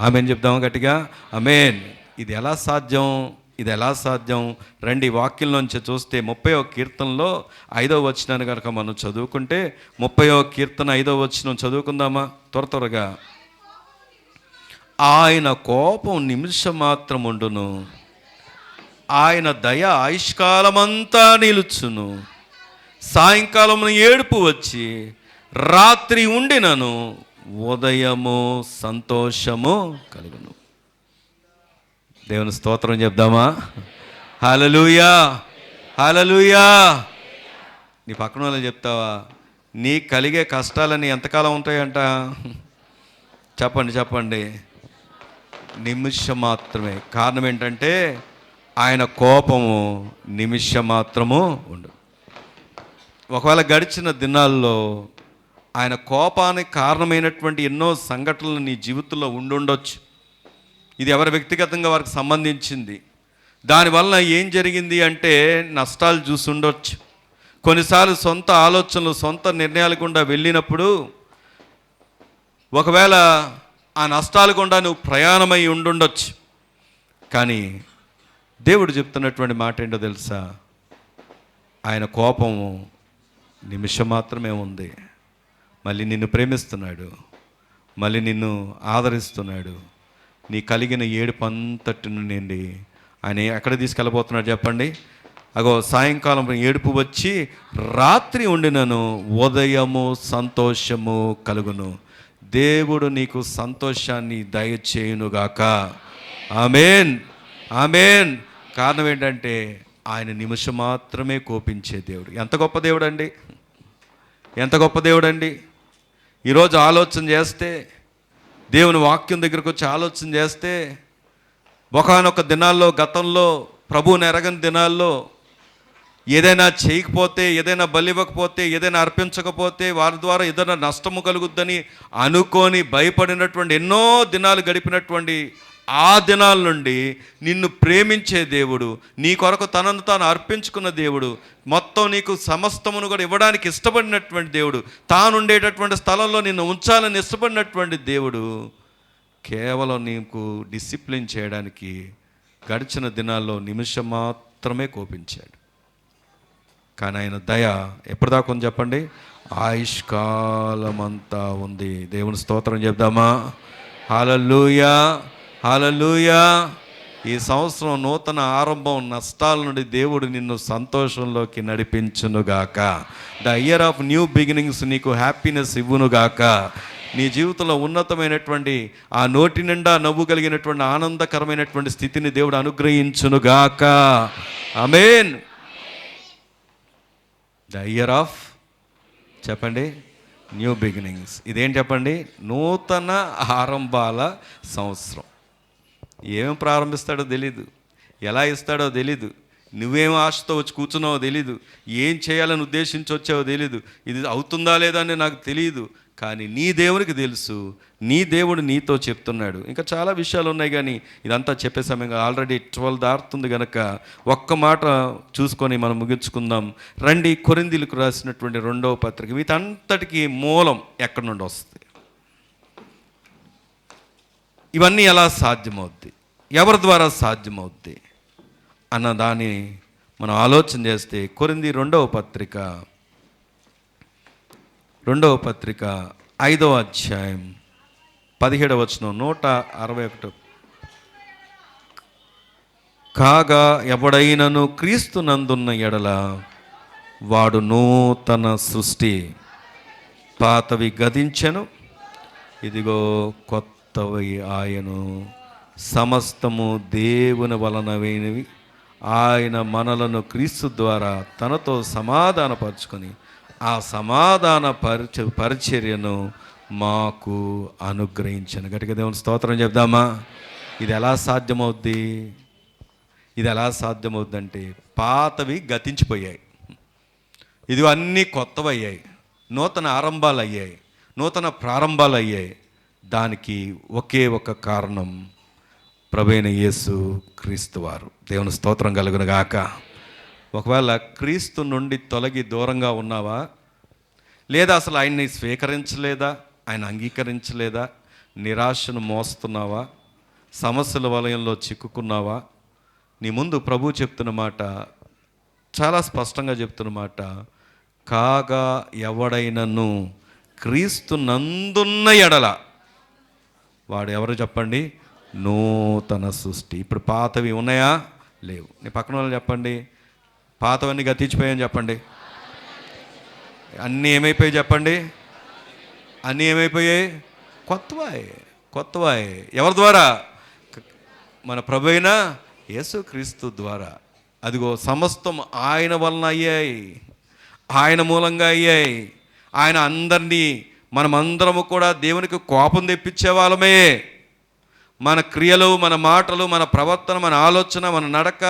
[SPEAKER 1] ఆమేన్ చెప్దాము గట్టిగా. ఆమేన్. ఇది ఎలా సాధ్యం? రండి, వాక్యంలోంచి చూస్తే 30వ కీర్తనలో 5వ వచనాన్ని కనుక మనం చదువుకుంటే, 30వ కీర్తన 5వ వచనం చదువుకుందామా త్వరగా. ఆయన కోపం నిమిషం మాత్రం ఉండును, ఆయన దయ ఆయుష్కాలమంతా నిలుచును. సాయంకాలం ఏడుపు వచ్చి రాత్రి ఉండినను, ఉదయము సంతోషము కలుగును. దేవుని స్తోత్రం చెప్దామా? హల్లెలూయా, హల్లెలూయా. నీ పక్కన వాళ్ళని చెప్తావా, నీ కలిగే కష్టాలని ఎంతకాలం ఉంటాయంట? చెప్పండి. నిమిషం మాత్రమే. కారణం ఏంటంటే ఆయన కోపము నిమిషం మాత్రము ఉండు. ఒకవేళ గడిచిన దినాల్లో ఆయన కోపానికి కారణమైనటువంటి ఎన్నో సంఘటనలు నీ జీవితంలో ఉండుండొచ్చు. ఇది ఎవరి వ్యక్తిగతంగా వారికి సంబంధించింది. దానివల్ల ఏం జరిగింది అంటే నష్టాలు చూసి ఉండొచ్చు. కొన్నిసార్లు సొంత ఆలోచనలు, సొంత నిర్ణయాల గుండా వెళ్ళినప్పుడు ఒకవేళ ఆ నష్టాలు గుండా నువ్వు ప్రయాణమై ఉండుండొచ్చు. కానీ దేవుడు చెప్తున్నటువంటి మాట ఏంటో తెలుసా? ఆయన కోపము నిమిషం మాత్రమే ఉంది. మళ్ళీ నిన్ను ప్రేమిస్తున్నాడు, మళ్ళీ నిన్ను ఆదరిస్తున్నాడు. నీ కలిగిన ఏడుపు అంతటిని నిండి ఆయన ఎక్కడ తీసుకెళ్ళబోతున్నాడు చెప్పండి? అగో సాయంకాలం ఏడుపు వచ్చి రాత్రి ఉండినను ఉదయము సంతోషము కలుగును. దేవుడు నీకు సంతోషాన్ని దయచేయునుగాక. ఆమేన్, ఆమేన్. కారణం ఏంటంటే ఆయన నిమిషం మాత్రమే కోపించే దేవుడు. ఎంత గొప్ప దేవుడు అండి, ఎంత గొప్ప దేవుడు అండి. ఈరోజు ఆలోచన చేస్తే, దేవుని వాక్యం దగ్గరకు వచ్చి ఆలోచన చేస్తే, ఒకానొక దినాల్లో, గతంలో ప్రభువుని ఎరగని దినాల్లో ఏదైనా చేయకపోతే, ఏదైనా బలి ఇవ్వకపోతే, ఏదైనా అర్పించకపోతే వారి ద్వారా ఏదైనా నష్టము కలుగుద్దని అనుకొని భయపడినటువంటి ఎన్నో దినాలు గడిపినటువంటి ఆ దినాల నుండి నిన్ను ప్రేమించే దేవుడు, నీ కొరకు తనను తాను అర్పించుకున్న దేవుడు, మొత్తం నీకు సమస్తమును కూడా ఇవ్వడానికి ఇష్టపడినటువంటి దేవుడు, తాను ఉండేటటువంటి స్థలంలో నిన్ను ఉంచాలని ఇష్టపడినటువంటి దేవుడు కేవలం నీకు డిసిప్లిన్ చేయడానికి గడిచిన దినాల్లో నిమిషం మాత్రమే కోపించాడు. కానీ ఆయన దయ ఎప్పటిదాకా ఉంది చెప్పండి? ఆయుష్కాలం అంతా ఉంది. దేవుని స్తోత్రం చెప్దామా? హల్లెలూయా, హల్లెలూయా. ఈ సంవత్సరం నూతన ఆరంభం, నష్టాల నుండి దేవుడు నిన్ను సంతోషంలోకి నడిపించునుగాక. The year of new beginnings నీకు హ్యాపీనెస్ ఇవ్వునుగాక. నీ జీవితంలో ఉన్నతమైనటువంటి ఆ నోటి నిండా నవ్వు కలిగినటువంటి ఆనందకరమైనటువంటి స్థితిని దేవుడు అనుగ్రహించునుగాక. ఆమేన్. ద ఇయర్ ఆఫ్ చెప్పండి, న్యూ బిగినింగ్స్. ఇదేం చెప్పండి? నూతన ఆరంభాల సంవత్సరం. ఏమేం ప్రారంభిస్తాడో తెలీదు, ఎలా ఇస్తాడో తెలీదు, నువ్వేం ఆశతో వచ్చి కూర్చున్నావో తెలీదు, ఏం చేయాలని ఉద్దేశించి వచ్చావో తెలీదు, ఇది అవుతుందా లేదా అని నాకు తెలియదు. కానీ నీ దేవునికి తెలుసు, నీ దేవుడు నీతో చెప్తున్నాడు. ఇంకా చాలా విషయాలు ఉన్నాయి కానీ ఇదంతా చెప్పే సమయంగా ఆల్రెడీ 12 దాటుతుంది కనుక ఒక్క మాట చూసుకొని మనం ముగించుకుందాం. రండి, కొరింథీయులకు రాసినటువంటి 2వ పత్రిక. వీటంతటికి మూలం ఎక్కడి నుండి వస్తుంది? ఇవన్నీ ఎలా సాధ్యమవుద్ది, ఎవరి ద్వారా సాధ్యమవుద్ది అన్న దాన్ని మనం ఆలోచన చేస్తే, కొరింథీ 2వ పత్రిక 5వ అధ్యాయం 17వ వచనం, 161. కాగా ఎవడైనను క్రీస్తు నందున్న ఎడల వాడు నూతన సృష్టి, పాతవి గతించెను, ఇదిగో కొత్తవి ఆయను. సమస్తము దేవుని వలనమైనవి, ఆయన మనలను క్రీస్తు ద్వారా తనతో సమాధానపరుచుకొని ఆ సమాధాన పరిచర్యను మాకు అనుగ్రహించను. గట్టిగా దేవుని స్తోత్రం చెప్దామా? ఇది ఎలా సాధ్యమవుద్ది? ఇది ఎలా సాధ్యమవుద్ది అంటే, పాతవి గతించిపోయాయి, ఇది అన్నీ కొత్తవి అయ్యాయి, నూతన ఆరంభాలు అయ్యాయి, నూతన ప్రారంభాలు అయ్యాయి. దానికి ఒకే ఒక కారణం, ప్రభువైన యేసు క్రీస్తు వారు. దేవుని స్తోత్రం కలుగును గాక. ఒకవేళ క్రీస్తు నుండి తొలగి దూరంగా ఉన్నావా, లేదా అసలు ఆయన్ని స్వీకరించలేదా, ఆయన అంగీకరించలేదా, నిరాశను మోస్తున్నావా, సమస్యల వలయంలో చిక్కుకున్నావా, నీ ముందు ప్రభు చెప్తున్న మాట, చాలా స్పష్టంగా చెప్తున్న మాట, కాగా ఎవడైనను క్రీస్తు నందున్న ఎడల వాడు ఎవరు చెప్పండి? నూతన సృష్టి. ఇప్పుడు పాతవి ఉన్నాయా? లేవు. నీ పక్కన వాళ్ళు చెప్పండి, పాతవన్నీ గతించిపోయాయని చెప్పండి. అన్నీ ఏమైపోయాయి చెప్పండి? అన్నీ ఏమైపోయాయి? కొత్తవాయి, కొత్తవాయి. ఎవరి ద్వారా? మన ప్రభు అయిన యేసుక్రీస్తు ద్వారా. అదిగో సమస్తం ఆయన వలన అయ్యాయి, ఆయన మూలంగా అయ్యాయి. ఆయన అందరినీ, మనమందరము కూడా దేవునికి కోపం తెప్పించే వాళ్ళమే, మన క్రియలు, మన మాటలు, మన ప్రవర్తన, మన ఆలోచన, మన నడక,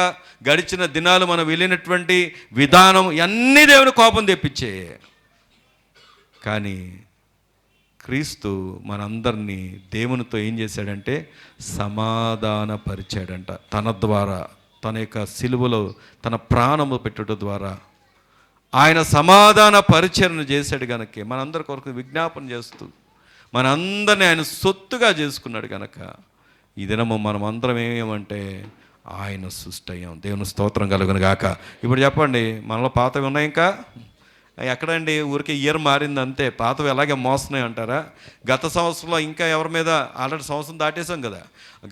[SPEAKER 1] గడిచిన దినాలు, మనం వెళ్ళినటువంటి విధానం అన్నీ దేవుని కోపం తెప్పించే. కానీ క్రీస్తు మనందరినీ దేవునితో ఏం చేశాడంటే సమాధానపరిచాడంట. తన ద్వారా, తన యొక్క సిలువలో తన ప్రాణము పెట్టుట ద్వారా ఆయన సమాధాన పరిచరణ చేశాడు కనుక మనందరి కొరకు విజ్ఞాపన చేస్తూ మనందరినీ ఆయన సొత్తుగా చేసుకున్నాడు కనుక ఈ దినము మనం అందరం ఏమంటే ఆయన సృష్టి అయ్యాం. దేవుని స్తోత్రం కలుగును గాక. ఇప్పుడు చెప్పండి, మనలో పాతవి ఉన్నాయి ఇంకా ఎక్కడండి? ఊరికే ఇయర్ మారింది అంతే, పాతవి ఎలాగే మోస్తున్నాయి అంటారా? గత సంవత్సరంలో ఇంకా ఎవరి మీద, ఆల్రెడీ సంవత్సరం దాటేసాం కదా,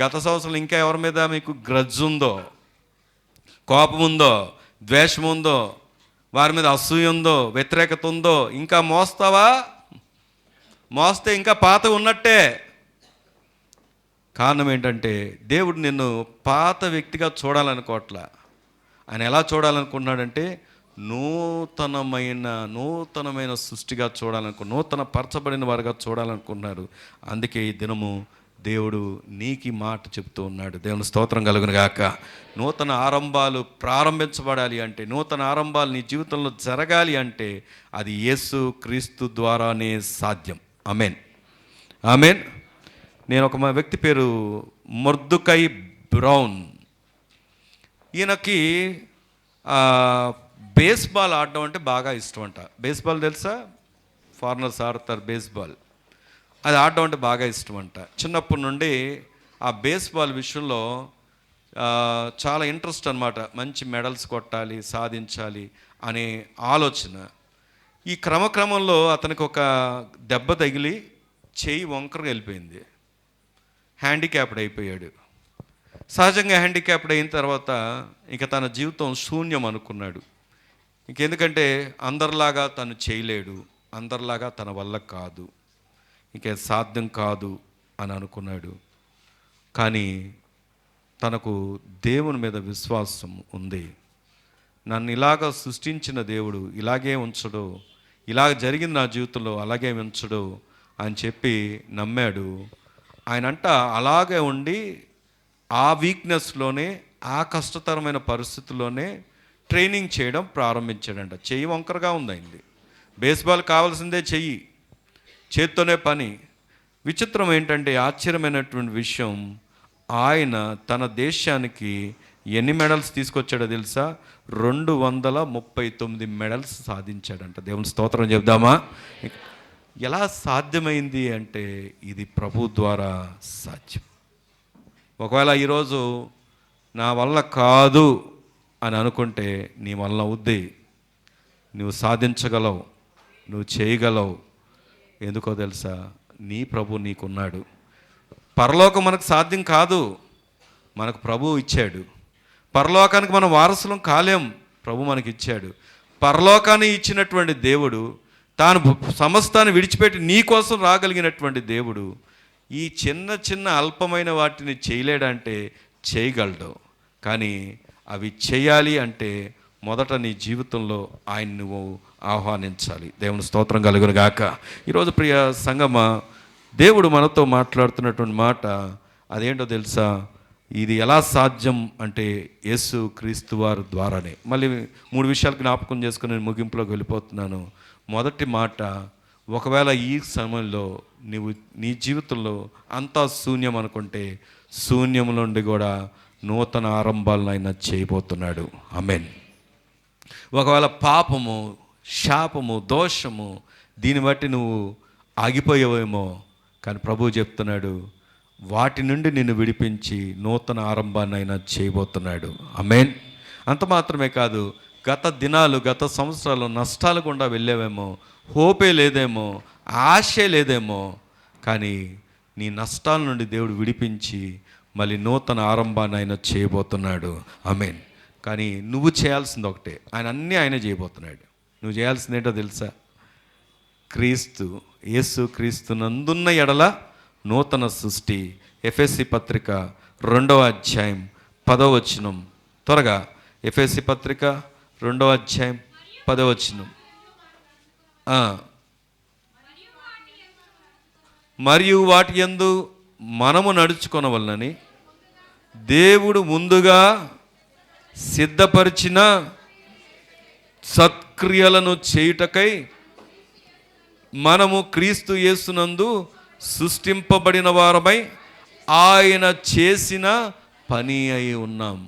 [SPEAKER 1] గత సంవత్సరంలో ఇంకా ఎవరి మీద మీకు గ్రడ్జ్ ఉందో, కోపం ఉందో, ద్వేషం ఉందో, వారి మీద అసూయ ఉందో, వ్యతిరేకత ఉందో, ఇంకా మోస్తావా? మోస్తే ఇంకా పాత ఉన్నట్టే. కారణం ఏంటంటే దేవుడు నిన్ను పాత వ్యక్తిగా చూడాలనుకోవట్లా. ఆయన ఎలా చూడాలనుకున్నాడంటే నూతనమైన సృష్టిగా నూతన పరచబడిన వారుగా చూడాలనుకున్నారు. అందుకే ఈ దినము దేవుడు నీకు మాట చెప్తూ ఉన్నాడు. దేవుని స్తోత్రం కలుగును గాక. నూతన ఆరంభాలు ప్రారంభించబడాలి అంటే, నూతన ఆరంభాలు నీ జీవితంలో జరగాలి అంటే అది యేసు క్రీస్తు ద్వారానే సాధ్యం. ఆమేన్, ఆమేన్. నేను ఒక వ్యక్తి పేరు మొర్దుకై బ్రౌన్. ఈయనకి బేస్బాల్ ఆడడం అంటే బాగా ఇష్టం అంట. బేస్బాల్ తెలుసా? ఫారినర్స్ ఆడతారు బేస్బాల్. అది ఆడడం అంటే బాగా ఇష్టం అంట. చిన్నప్పటి నుండి ఆ బేస్బాల్ విషయంలో చాలా ఇంట్రెస్ట్ అనమాట. మంచి మెడల్స్ కొట్టాలి, సాధించాలి అనే ఆలోచన. ఈ క్రమక్రమంలో అతనికి ఒక దెబ్బ తగిలి చెయ్యి వంకరగా వెళ్ళిపోయింది. హ్యాండిక్యాప్డ్ అయిపోయాడు. సహజంగా హ్యాండిక్యాప్డ్ అయిన తర్వాత ఇక తన జీవితం శూన్యం అనుకున్నాడు. ఇంకెందుకంటే అందరిలాగా తను చేయలేడు, అందరిలాగా తన వల్ల కాదు, ఇంక సాధ్యం కాదు అని అనుకున్నాడు. కానీ తనకు దేవుని మీద విశ్వాసం ఉంది. నన్ను ఇలాగ సృష్టించిన దేవుడు ఇలాగే ఉంచడు, ఇలాగ జరిగింది నా జీవితంలో అలాగే ఉంచడు అని చెప్పి నమ్మాడు. ఆయనంట అలాగే ఉండి ఆ వీక్నెస్లోనే, ఆ కష్టతరమైన పరిస్థితుల్లోనే ట్రైనింగ్ చేయడం ప్రారంభించాడంట. చెయ్యి వంకరగా ఉందయింది. బేస్బాల్ కావాల్సిందే చెయ్యి, చేత్తోనే పని. విచిత్రం ఏంటంటే, ఆశ్చర్యమైనటువంటి విషయం, ఆయన తన దేశానికి ఎన్ని మెడల్స్ తీసుకొచ్చాడో తెలుసా? 239 మెడల్స్ సాధించాడంట. దేవుని స్తోత్రం చెప్దామా? ఎలా సాధ్యమైంది అంటే ఇది ప్రభు ద్వారా సాధ్యం. ఒకవేళ ఈరోజు నా వల్ల కాదు అని అనుకుంటే నీ వల్ల అవుద్ది. నువ్వు సాధించగలవు, నువ్వు చేయగలవు. ఎందుకో తెలుసా? నీ ప్రభు నీకున్నాడు. పరలోకం మనకు సాధ్యం కాదు, మనకు ప్రభు ఇచ్చాడు. పరలోకానికి మనం వారసులం కాలేం, ప్రభు మనకి ఇచ్చాడు. పరలోకాన్ని ఇచ్చినటువంటి దేవుడు, తాను సమస్తాన్ని విడిచిపెట్టి నీ కోసం రాగలిగినటువంటి దేవుడు ఈ చిన్న చిన్న అల్పమైన వాటిని చేయలేడంటే చేయగలడు. కానీ అవి చేయాలి అంటే మొదట నీ జీవితంలో ఆయన నువ్వు ఆహ్వానించాలి. దేవుని స్తోత్రం కలుగును గాక. ఈరోజు ప్రియ సంగమ, దేవుడు మనతో మాట్లాడుతున్నటువంటి మాట అదేంటో తెలుసా? ఇది ఎలా సాధ్యం అంటే యేసు క్రీస్తు వారి ద్వారానే. మళ్ళీ 3 విషయాలు జ్ఞాపకం చేసుకుని నేను ముగింపులోకి వెళ్ళిపోతున్నాను. మొదటి మాట, ఒకవేళ ఈ సమయంలో నీ జీవితంలో అంతా శూన్యం అనుకుంటే శూన్యం నుండి కూడా నూతన ఆరంభాలను ఆయన చేయబోతున్నాడు. ఆమేన్. ఒకవేళ పాపము, శాపము, దోషము దీన్ని బట్టి నువ్వు ఆగిపోయావేమో, కానీ ప్రభువు చెప్తున్నాడు వాటి నుండి నిన్ను విడిపించి నూతన ఆరంభాన్ని ఆయన చేయబోతున్నాడు. ఆమేన్. అంత మాత్రమే కాదు, గత దినాలు, గత సంవత్సరాలు నష్టాలు గుండా వెళ్ళేవేమో, హోపే లేదేమో, ఆశే లేదేమో, కానీ నీ నష్టాల నుండి దేవుడు విడిపించి మళ్ళీ నూతన ఆరంభాన్ని ఆయన చేయబోతున్నాడు. ఆమేన్. కానీ నువ్వు చేయాల్సింది ఒకటే, ఆయన చేయబోతున్నాడు. నువ్వు చేయాల్సింది ఏంటో తెలుసా? యేసు క్రీస్తు నందున్న ఎడల నూతన సృష్టి. ఎఫెసీ పత్రిక 2వ అధ్యాయం 10వ వచనం. త్వరగా ఎఫెసీ పత్రిక 2వ అధ్యాయం 10వ వచనం. మరియు వాటి యందు మనము నడుచుకొనవలనని దేవుడు ముందుగా సిద్ధపరిచిన సత్క్రియలను చేయుటకై మనము క్రీస్తు యేసునందు సృష్టింపబడిన వారమై ఆయన చేసిన పని అయి ఉన్నాం.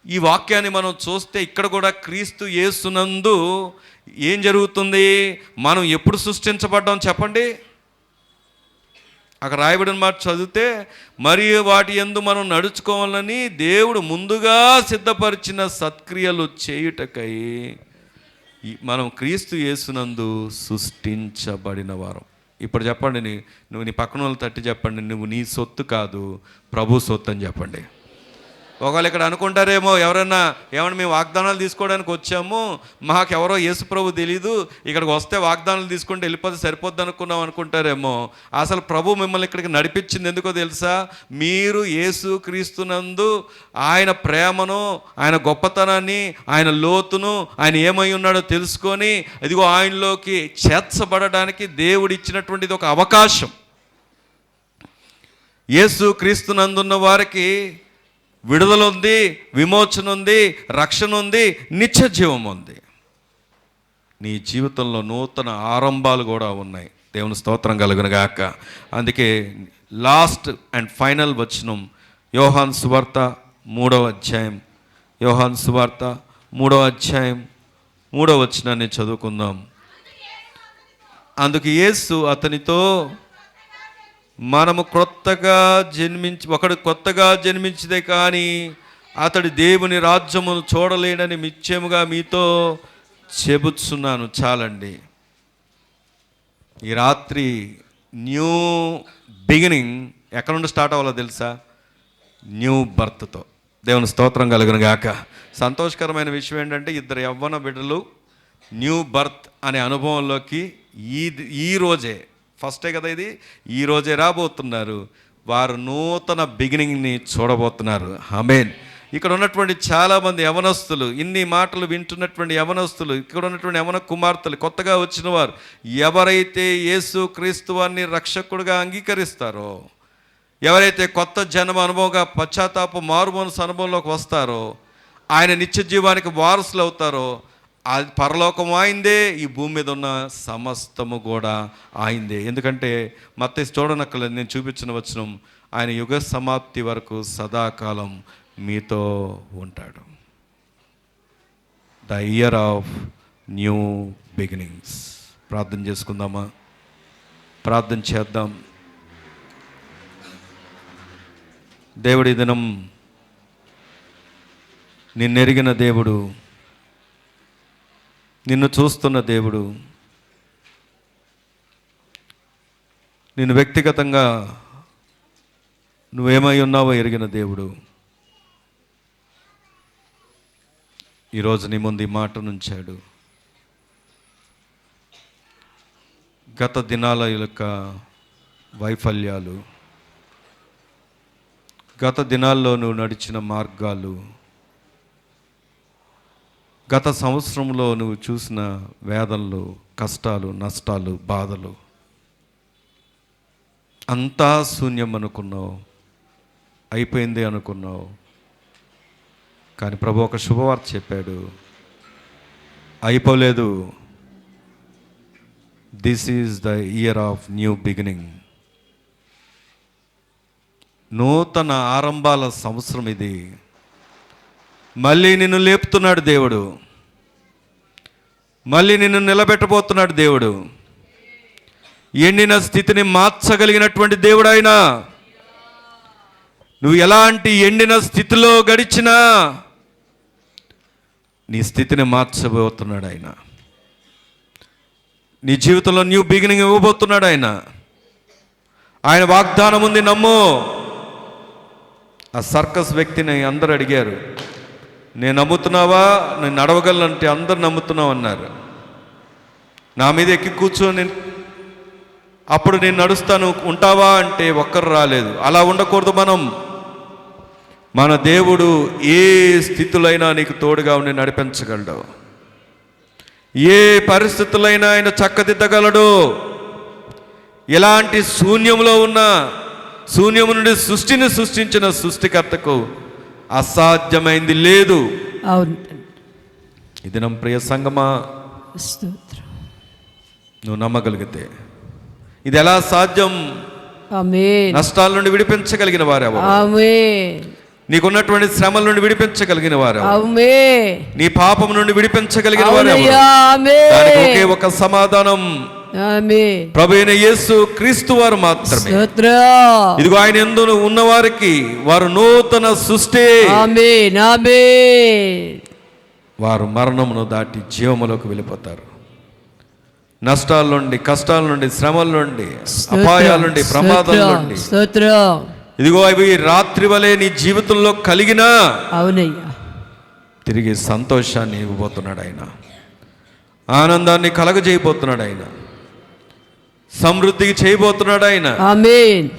[SPEAKER 1] ఈ వాక్యాన్ని మనం చూస్తే ఇక్కడ కూడా క్రీస్తు యేసునందు ఏం జరుగుతుంది? మనం ఎప్పుడు సృష్టించబడ్డాం చెప్పండి? అక్కడ రాయబడిన మాట చదివితే, మరియు వాటి యందు మనం నడుచుకోవాలని దేవుడు ముందుగా సిద్ధపరిచిన సత్క్రియలు చేయుటకై మనం క్రీస్తు యేసునందు సృష్టించబడిన వారం. ఇప్పుడు చెప్పండి, నువ్వు నీ పక్కన వాళ్ళు తట్టి చెప్పండి, నువ్వు నీ సొత్తు కాదు, ప్రభు సొత్తు అని చెప్పండి. ఒకవేళ ఇక్కడ అనుకుంటారేమో ఎవరన్నా, ఏమన్నా మేము వాగ్దానాలు తీసుకోవడానికి వచ్చాము, మాకెవరో యేసు ప్రభు తెలీదు, ఇక్కడికి వస్తే వాగ్దానాలు తీసుకుంటే వెళ్ళిపోతే సరిపోద్ది అనుకున్నాం అనుకుంటారేమో. అసలు ప్రభు మిమ్మల్ని ఇక్కడికి నడిపించింది ఎందుకో తెలుసా? మీరు యేసు క్రీస్తునందు ఆయన ప్రేమను, ఆయన గొప్పతనాన్ని, ఆయన లోతును, ఆయన ఏమై ఉన్నాడో తెలుసుకొని ఇదిగో ఆయనలోకి చేర్చబడడానికి దేవుడు ఇచ్చినటువంటిది ఒక అవకాశం. యేసు క్రీస్తునందున్న వారికి విడుదల ఉంది, విమోచన ఉంది, రక్షణ ఉంది, నిత్య జీవం ఉంది. నీ జీవితంలో నూతన ఆరంభాలు కూడా ఉన్నాయి. దేవుని స్తోత్రం కలుగును గాక. అందుకే లాస్ట్ అండ్ ఫైనల్ వచనం యోహాను సువార్త 3వ అధ్యాయం, యోహాను సువార్త 3వ అధ్యాయం 3వ వచనాన్ని చదువుకుందాం. అందుకు యేసు అతనితో, మనము ఒకడు కొత్తగా జన్మించిదే కానీ అతడు దేవుని రాజ్యమును చూడలేడని నిశ్చయముగా మీతో చెబుతున్నాను. చాలండి. ఈ రాత్రి న్యూ బిగినింగ్ ఎక్కడ నుండి స్టార్ట్ అవ్వాలో తెలుసా? న్యూ బర్త్తో. దేవుని స్తోత్రం కలుగును గాక. సంతోషకరమైన విషయం ఏంటంటే, ఇద్దరు యవ్వన బిడ్డలు న్యూ బర్త్ అనే అనుభవంలోకి ఈ రోజే, ఫస్టే కదా ఇది, ఈరోజే రాబోతున్నారు. వారు నూతన బిగినింగ్ని చూడబోతున్నారు. ఆమేన్. ఇక్కడ ఉన్నటువంటి చాలామంది యవనస్తులు, ఇన్ని మాటలు వింటున్నటువంటి యవనస్తులు, ఇక్కడ ఉన్నటువంటి యవన కుమార్తెలు, కొత్తగా వచ్చిన వారు, ఎవరైతే యేసు క్రీస్తు వారిని రక్షకుడిగా అంగీకరిస్తారో, ఎవరైతే కొత్త జన్మ అనుభవంగా పశ్చాత్తాప మారుమనసు అనుభవంలోకి వస్తారో, ఆయన నిత్య జీవానికి వారసులు అవుతారో, అది పరలోకం ఆయిందే, ఈ భూమి మీద ఉన్న సమస్తము కూడా ఆయిందే. ఎందుకంటే మత్తయి చూడనక్కర్లేదు, నేను చూపించిన వచనం, ఆయన యుగ సమాప్తి వరకు సదాకాలం మీతో ఉంటాడు. The year of new beginnings. ప్రార్థన చేసుకుందామా? ప్రార్థన చేద్దాం. దేవుడి దినం నిన్నెరిగిన దేవుడు, నిన్ను చూస్తున్న దేవుడు, నిన్ను వ్యక్తిగతంగా నువ్వేమై ఉన్నావో ఎరిగిన దేవుడు, ఈరోజు నీ ముందు ఈ మాట నుంచాడు. గత దినాల యొక్క వైఫల్యాలు, గత దినాల్లో నువ్వు నడిచిన మార్గాలు, గత సంవత్సరంలో నువ్వు చూసిన వేదనలు, కష్టాలు, నష్టాలు, బాధలు, అంతా శూన్యం అనుకున్నావు, అయిపోయింది అనుకున్నావు. కానీ ప్రభు ఒక శుభవార్త చెప్పాడు, అయిపోలేదు. This is the year of new beginning. నూతన ఆరంభాల సంవత్సరం ఇది. మళ్ళీ నిన్ను లేపుతున్నాడు దేవుడు, మళ్ళీ నిన్ను నిలబెట్టబోతున్నాడు దేవుడు. ఎండిన స్థితిని మార్చగలిగినటువంటి దేవుడు ఆయన. నువ్వు ఎలాంటి ఎండిన స్థితిలో గడిచినా నీ స్థితిని మార్చబోతున్నాడు ఆయన. నీ జీవితంలో న్యూ బిగినింగ్ ఇవ్వబోతున్నాడు ఆయన. ఆయన వాగ్దానం ఉంది, నమ్ము. ఆ సర్కస్ వ్యక్తిని అందరూ అడిగారు, నేను నమ్ముతున్నావా, నేను నడవగలనంటే అందరు నమ్ముతున్నావు అన్నారు. నా మీద ఎక్కి కూర్చొని అప్పుడు నేను నడుస్తాను ఉంటావా అంటే ఒక్కరు రాలేదు. అలా ఉండకూడదు. మన దేవుడు ఏ స్థితులైనా నీకు తోడుగా ఉండి నడిపించగలడు. ఏ పరిస్థితులైనా ఆయన చక్కదిద్దగలడు. ఎలాంటి శూన్యంలో ఉన్నా, శూన్యము నుండి సృష్టిని సృష్టించిన సృష్టికర్తకు అసాధ్యమైంది లేదు.
[SPEAKER 2] అవును.
[SPEAKER 1] ఇది నా ప్రియ సంగమా, నువ్వు నమ్మగలిగితే ఇది ఎలా సాధ్యం?
[SPEAKER 2] ఆమేన్.
[SPEAKER 1] నష్టాల నుండి విడిపించగలిగిన వారెవరు?
[SPEAKER 2] ఆమేన్.
[SPEAKER 1] నీకున్నటువంటి శ్రమల నుండి విడిపించగలిగిన వారు?
[SPEAKER 2] ఆమేన్.
[SPEAKER 1] నీ పాపం నుండి విడిపించగలిగిన వారు?
[SPEAKER 2] ఆమేన్.
[SPEAKER 1] దానికి ఒకే ఒక సమాధానం,
[SPEAKER 2] ఆమేన్,
[SPEAKER 1] ప్రభువైన యేసు క్రీస్తు వారు మాత్రమే.
[SPEAKER 2] స్తోత్రం.
[SPEAKER 1] ఇదిగో ఆయన యందు ఉన్న వారికి వారు నూతన సృష్టి.
[SPEAKER 2] ఆమేన్. ఆమేన్.
[SPEAKER 1] వారు మరణమును దాటి జీవములోకి వెళ్ళిపోతారు. నష్టాల నుండి, కష్టాల నుండి, శ్రమల నుండి, అపాయాల నుండి, ప్రమాదాల నుండి, ఇదిగో అవి రాత్రి వలె నీ జీవితంలో కలిగినా
[SPEAKER 2] అవునయ్యా
[SPEAKER 1] తిరిగి సంతోషాన్ని ఇవ్వబోతున్నాడు ఆయన. ఆనందాన్ని కలగజేయబోతున్నాడు ఆయన. సమృద్ధికి చేయబోతున్నాడు ఆయన.
[SPEAKER 2] ఆమేన్.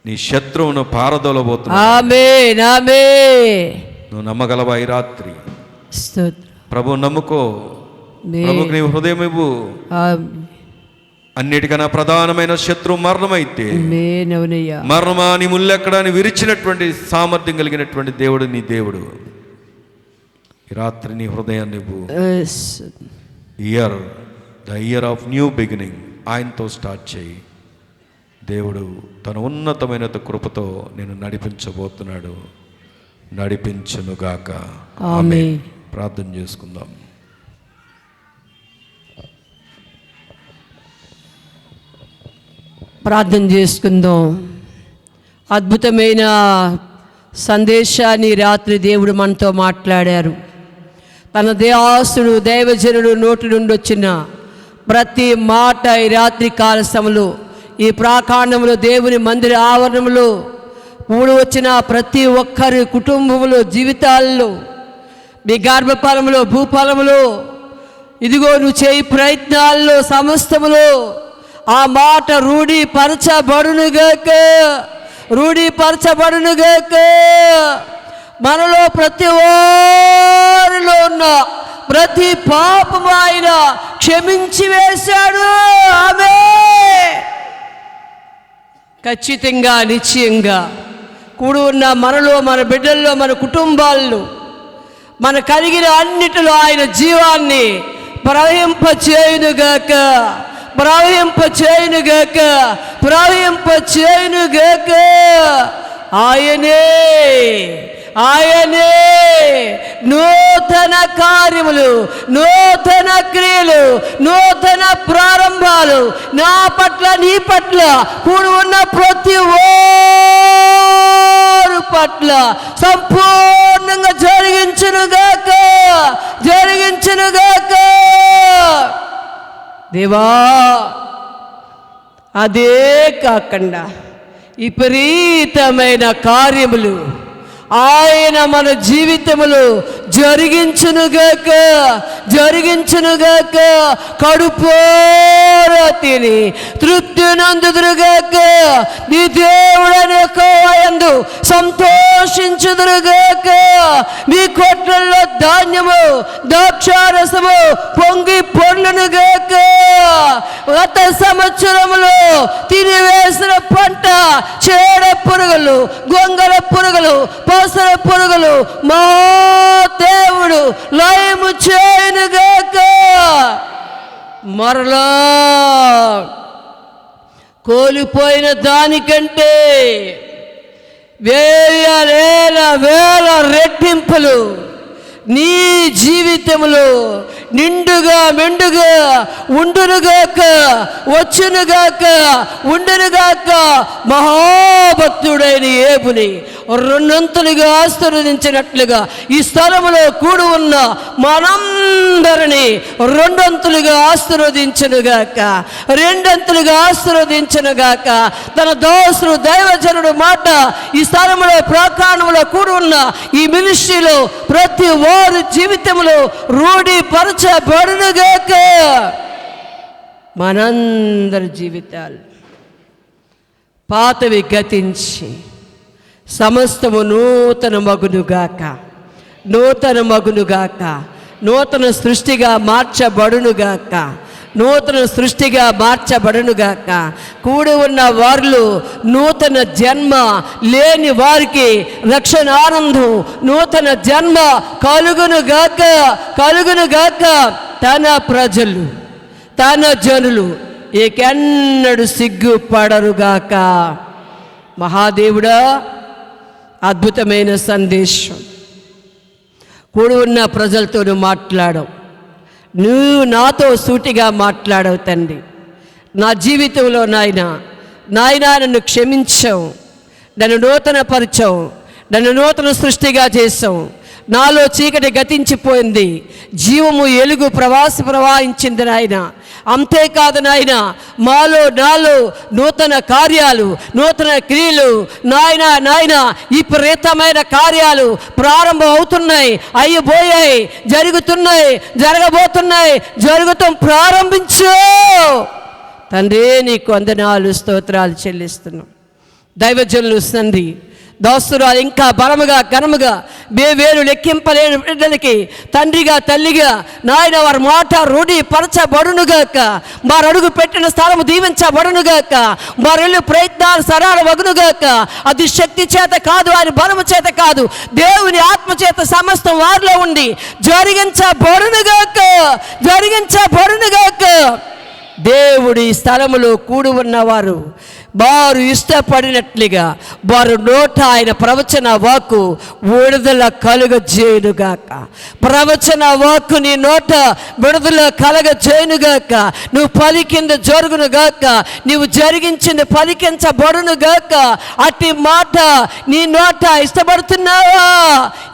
[SPEAKER 1] నీ శత్రువును పారదోలబోతున్నాడు.
[SPEAKER 2] ఆమేన్. ఆమేన్.
[SPEAKER 1] నువ్వు నమ్మగలవా ఈ రాత్రి?
[SPEAKER 2] స్తోత్రం.
[SPEAKER 1] ప్రభు నమ్ముకో. ప్రభుకి నీ హృదయం ఇవ్వు. అన్నిటికన్నా ప్రధానమైన శత్రువు మరణమైతే, మరణమా నీ ముల్లెక్కడా అని విరిచినటువంటి సామర్థ్యం కలిగినటువంటి దేవుడు నీ దేవుడు. ఈ రాత్రి నీ హృదయాన్ని ఇవ్వు. The year of new beginning ఆయనతో స్టార్ట్ చేయి. దేవుడు తన ఉన్నతమైన కృపతో నేను నడిపించబోతున్నాడు. నడిపించునుగాక. ఆమేన్. ప్రార్థన చేసుకుందాం.
[SPEAKER 2] ప్రార్థన చేసుకుందాం. అద్భుతమైన సందేశాన్ని రాత్రి దేవుడు మనతో మాట్లాడారు. తన దేవాసుడు దైవజనుడు నోటి నుండి వచ్చిన ప్రతి మాట ఈ రాత్రి కాల సమయంలో ఈ ప్రాకాండంలో దేవుని మందిర ఆవరణంలో కూడి వచ్చిన ప్రతి ఒక్కరి కుటుంబంలో, జీవితాల్లో, మీ గర్భఫలంలో, భూఫలంలో, ఇదిగో నువ్వు చేయి ప్రయత్నాల్లో సమస్తములో ఆ మాట రూఢీపరచబడునుగాక. రూఢీపరచబడునుగాక. మనలో ప్రతి వారిలో ఉన్న ప్రతి పాపము ఆయన క్షమించి వేశాడు. ఆమేన్. ఖచ్చితంగా, నిశ్చయంగా కూడి ఉన్న మనలో, మన బిడ్డల్లో, మన కుటుంబాల్లో, మన కలిగిన అన్నిటిలో ఆయన జీవాన్ని ప్రవహింపచేయునుగాక. ప్రవహింపచేయునుగాక. ప్రవహింపచేయునుగాక. ఆయనే ఆయనే నూతన కార్యములు, నూతన క్రియలు, నూతన ప్రారంభాలు నా పట్ల, నీ పట్ల, కూడి ఉన్న ప్రతి వారు పట్ల సంపూర్ణంగా జరిగించునుగాక. జరిగించునుగాక. దేవా, అదే కాకుండా విపరీతమైన కార్యములు ఆయన మన జీవితములో జరిగించునుగాక. జరిగించునుగాక. కడుపోరా తిని తృప్తి నందుదురుగాక. నీ దేవుడని యెహోవా యందు సంతోషించుదురుగాక. మీ కొట్లలో ధాన్యము, ద్రాక్షారసము పొంగి పొర్లునుగాక. గత సంవత్సరములో తినివేసిన పంట చేడ పురుగులు, గొంగళ పురుగులు, పసర పురుగులు మా దేవుడు లయము చేయనుగాక. మరలా కోల్పోయిన దానికంటే వేల వేల రెట్టింపులు నీ జీవితంలో నిండుగా మెండుగా ఉండునుగాక. వచ్చునుగాక. ఉండునుగాక. మహాభక్తుడైన ఏబుని రెండంతలుగా ఆశీర్వదించినట్లుగా ఈ స్థలములో కూడి ఉన్న మనందరినీ రెండంతులుగా ఆశీర్వదించునుగాక. రెండంతులుగా ఆశీర్వదించునుగాక. తన దాసుడు దైవజనుడు మాట ఈ స్థలములో, ప్రాకారంలో కూడి ఉన్న ఈ మినిస్ట్రీలో ప్రతి వారి జీవితంలో రూఢీపరచబడునుగాక. మనందరి జీవితాలు పాతవి గతించి సమస్తము నూతన మగునుగాక. నూతన మగునుగాక. నూతన సృష్టిగా మార్చబడునుగాక. నూతన సృష్టిగా మార్చబడునుగాక. కూడి ఉన్న వారిలో నూతన జన్మ, లేని వారికి రక్షణ ఆనందం, నూతన జన్మ కలుగునుగాక, కలుగునుగాక. తన ప్రజలు, తన జనులు ఏకెన్నడు సిగ్గుపడరుగాక. మహాదేవుడా, అద్భుతమైన సందేశం. కూడి ఉన్న ప్రజలతో మాట్లాడవు, నువ్వు నాతో సూటిగా మాట్లాడవు తండ్రి. నా జీవితంలో నాయనా నన్ను క్షమించావు, నన్ను నూతన పరిచావు, నన్ను నూతన సృష్టిగా చేసావు. నాలో చీకటి గతించిపోయింది, జీవము ఎలుగు ప్రవాహించింది నాయన. అంతేకాదు నాయన, నాలో నూతన కార్యాలు, నూతన క్రియలు నాయన విపరీతమైన కార్యాలు ప్రారంభం అవుతున్నాయి, అయ్యబోయాయి, జరుగుతున్నాయి, జరగబోతున్నాయి, జరుగుతాం. ప్రారంభించు తండ్రి. నీకు వందనాలు, స్తోత్రాలు చెల్లిస్తున్నాం. దైవజనులు తండ్రి, దాసురాలు ఇంకా బలముగా ఘనముగా వేలు లెక్కింపలేని బిడ్డలకి తండ్రిగా తల్లిగా నాయన వారి మాట రూఢి పరచబడునుగాక. వారు అడుగు పెట్టిన స్థలము దీవించబడునుగాక. వారు వెళ్ళి ప్రయత్నాలు సరాలు వగునుగాక. అది శక్తి చేత కాదు, ఆయన బలము చేత కాదు, దేవుని ఆత్మ చేత సమస్తం వారిలో ఉండి జరిగించబడునుగాక, జరిగించబడునుగాక. దేవుడి స్థలములో కూడి ఉన్నవారు వారు ఇష్టపడినట్లుగా వారు నోట ఆయన ప్రవచన వాక్కు విడుదల కలుగజేయునుగాక. ప్రవచన వాక్కు నీ నోట విడుదల కలగజేయునుగాక. నువ్వు పలికింది జరుగునుగాక, నువ్వు జరిగించింది పలికించబడునుగాక. అట్టి మాట నీ నోట ఇష్టపడుతున్నావా?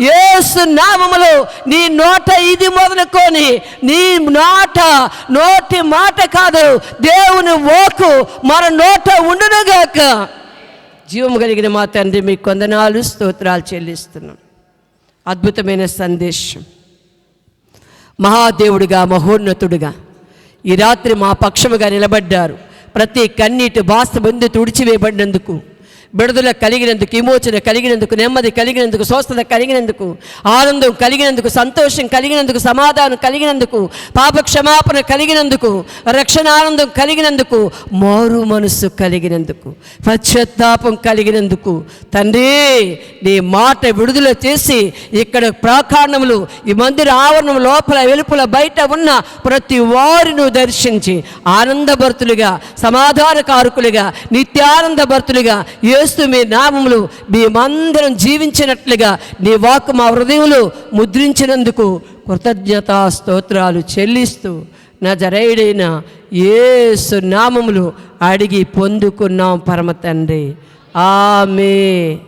[SPEAKER 2] యేసు నామములో నీ నోట ఇది మొదలుకొని నీ నోటి మాట కాదు, దేవుని వాక్కు మన నోట ఉండునుగాక. జీవము కలిగిన మా తండ్రి, మీకు వందనాలు, స్తోత్రాలు చెల్లిస్తున్నాం. అద్భుతమైన సందేశం. మహాదేవుడిగా, మహోన్నతుడిగా ఈ రాత్రి మా పక్షముగా నిలబడ్డారు. ప్రతి కన్నీటి బాస్త బంధు తుడిచివేయబడినందుకు, విడుదల కలిగినందుకు, విమోచన కలిగినందుకు, నెమ్మది కలిగినందుకు, స్వస్థత కలిగినందుకు, ఆనందం కలిగినందుకు, సంతోషం కలిగినందుకు, సమాధానం కలిగినందుకు, పాప క్షమాపణ కలిగినందుకు, రక్షణ ఆనందం కలిగినందుకు, మారు మనసు కలిగినందుకు, పశ్చాత్తాపం కలిగినందుకు తండ్రి నీ మాట విడుదల చేసి ఇక్కడ ప్రాకారణములు, ఈ మందిర ఆవరణం లోపల వెలుపల బయట ఉన్న ప్రతి వారిని దర్శించి ఆనందభర్తులుగా, సమాధానకారకులుగా, నిత్యానంద భర్తులుగా యేసు మీ నామములు మేమందరం జీవించినట్లుగా నీ వాక్కు మా హృదయంలో ముద్రించినందుకు కృతజ్ఞతా స్తోత్రాలు చెల్లిస్తూ నజరేయుడైన యేసు నామములు అడిగి పొందుకున్నాం పరమ తండ్రి. ఆమేన్.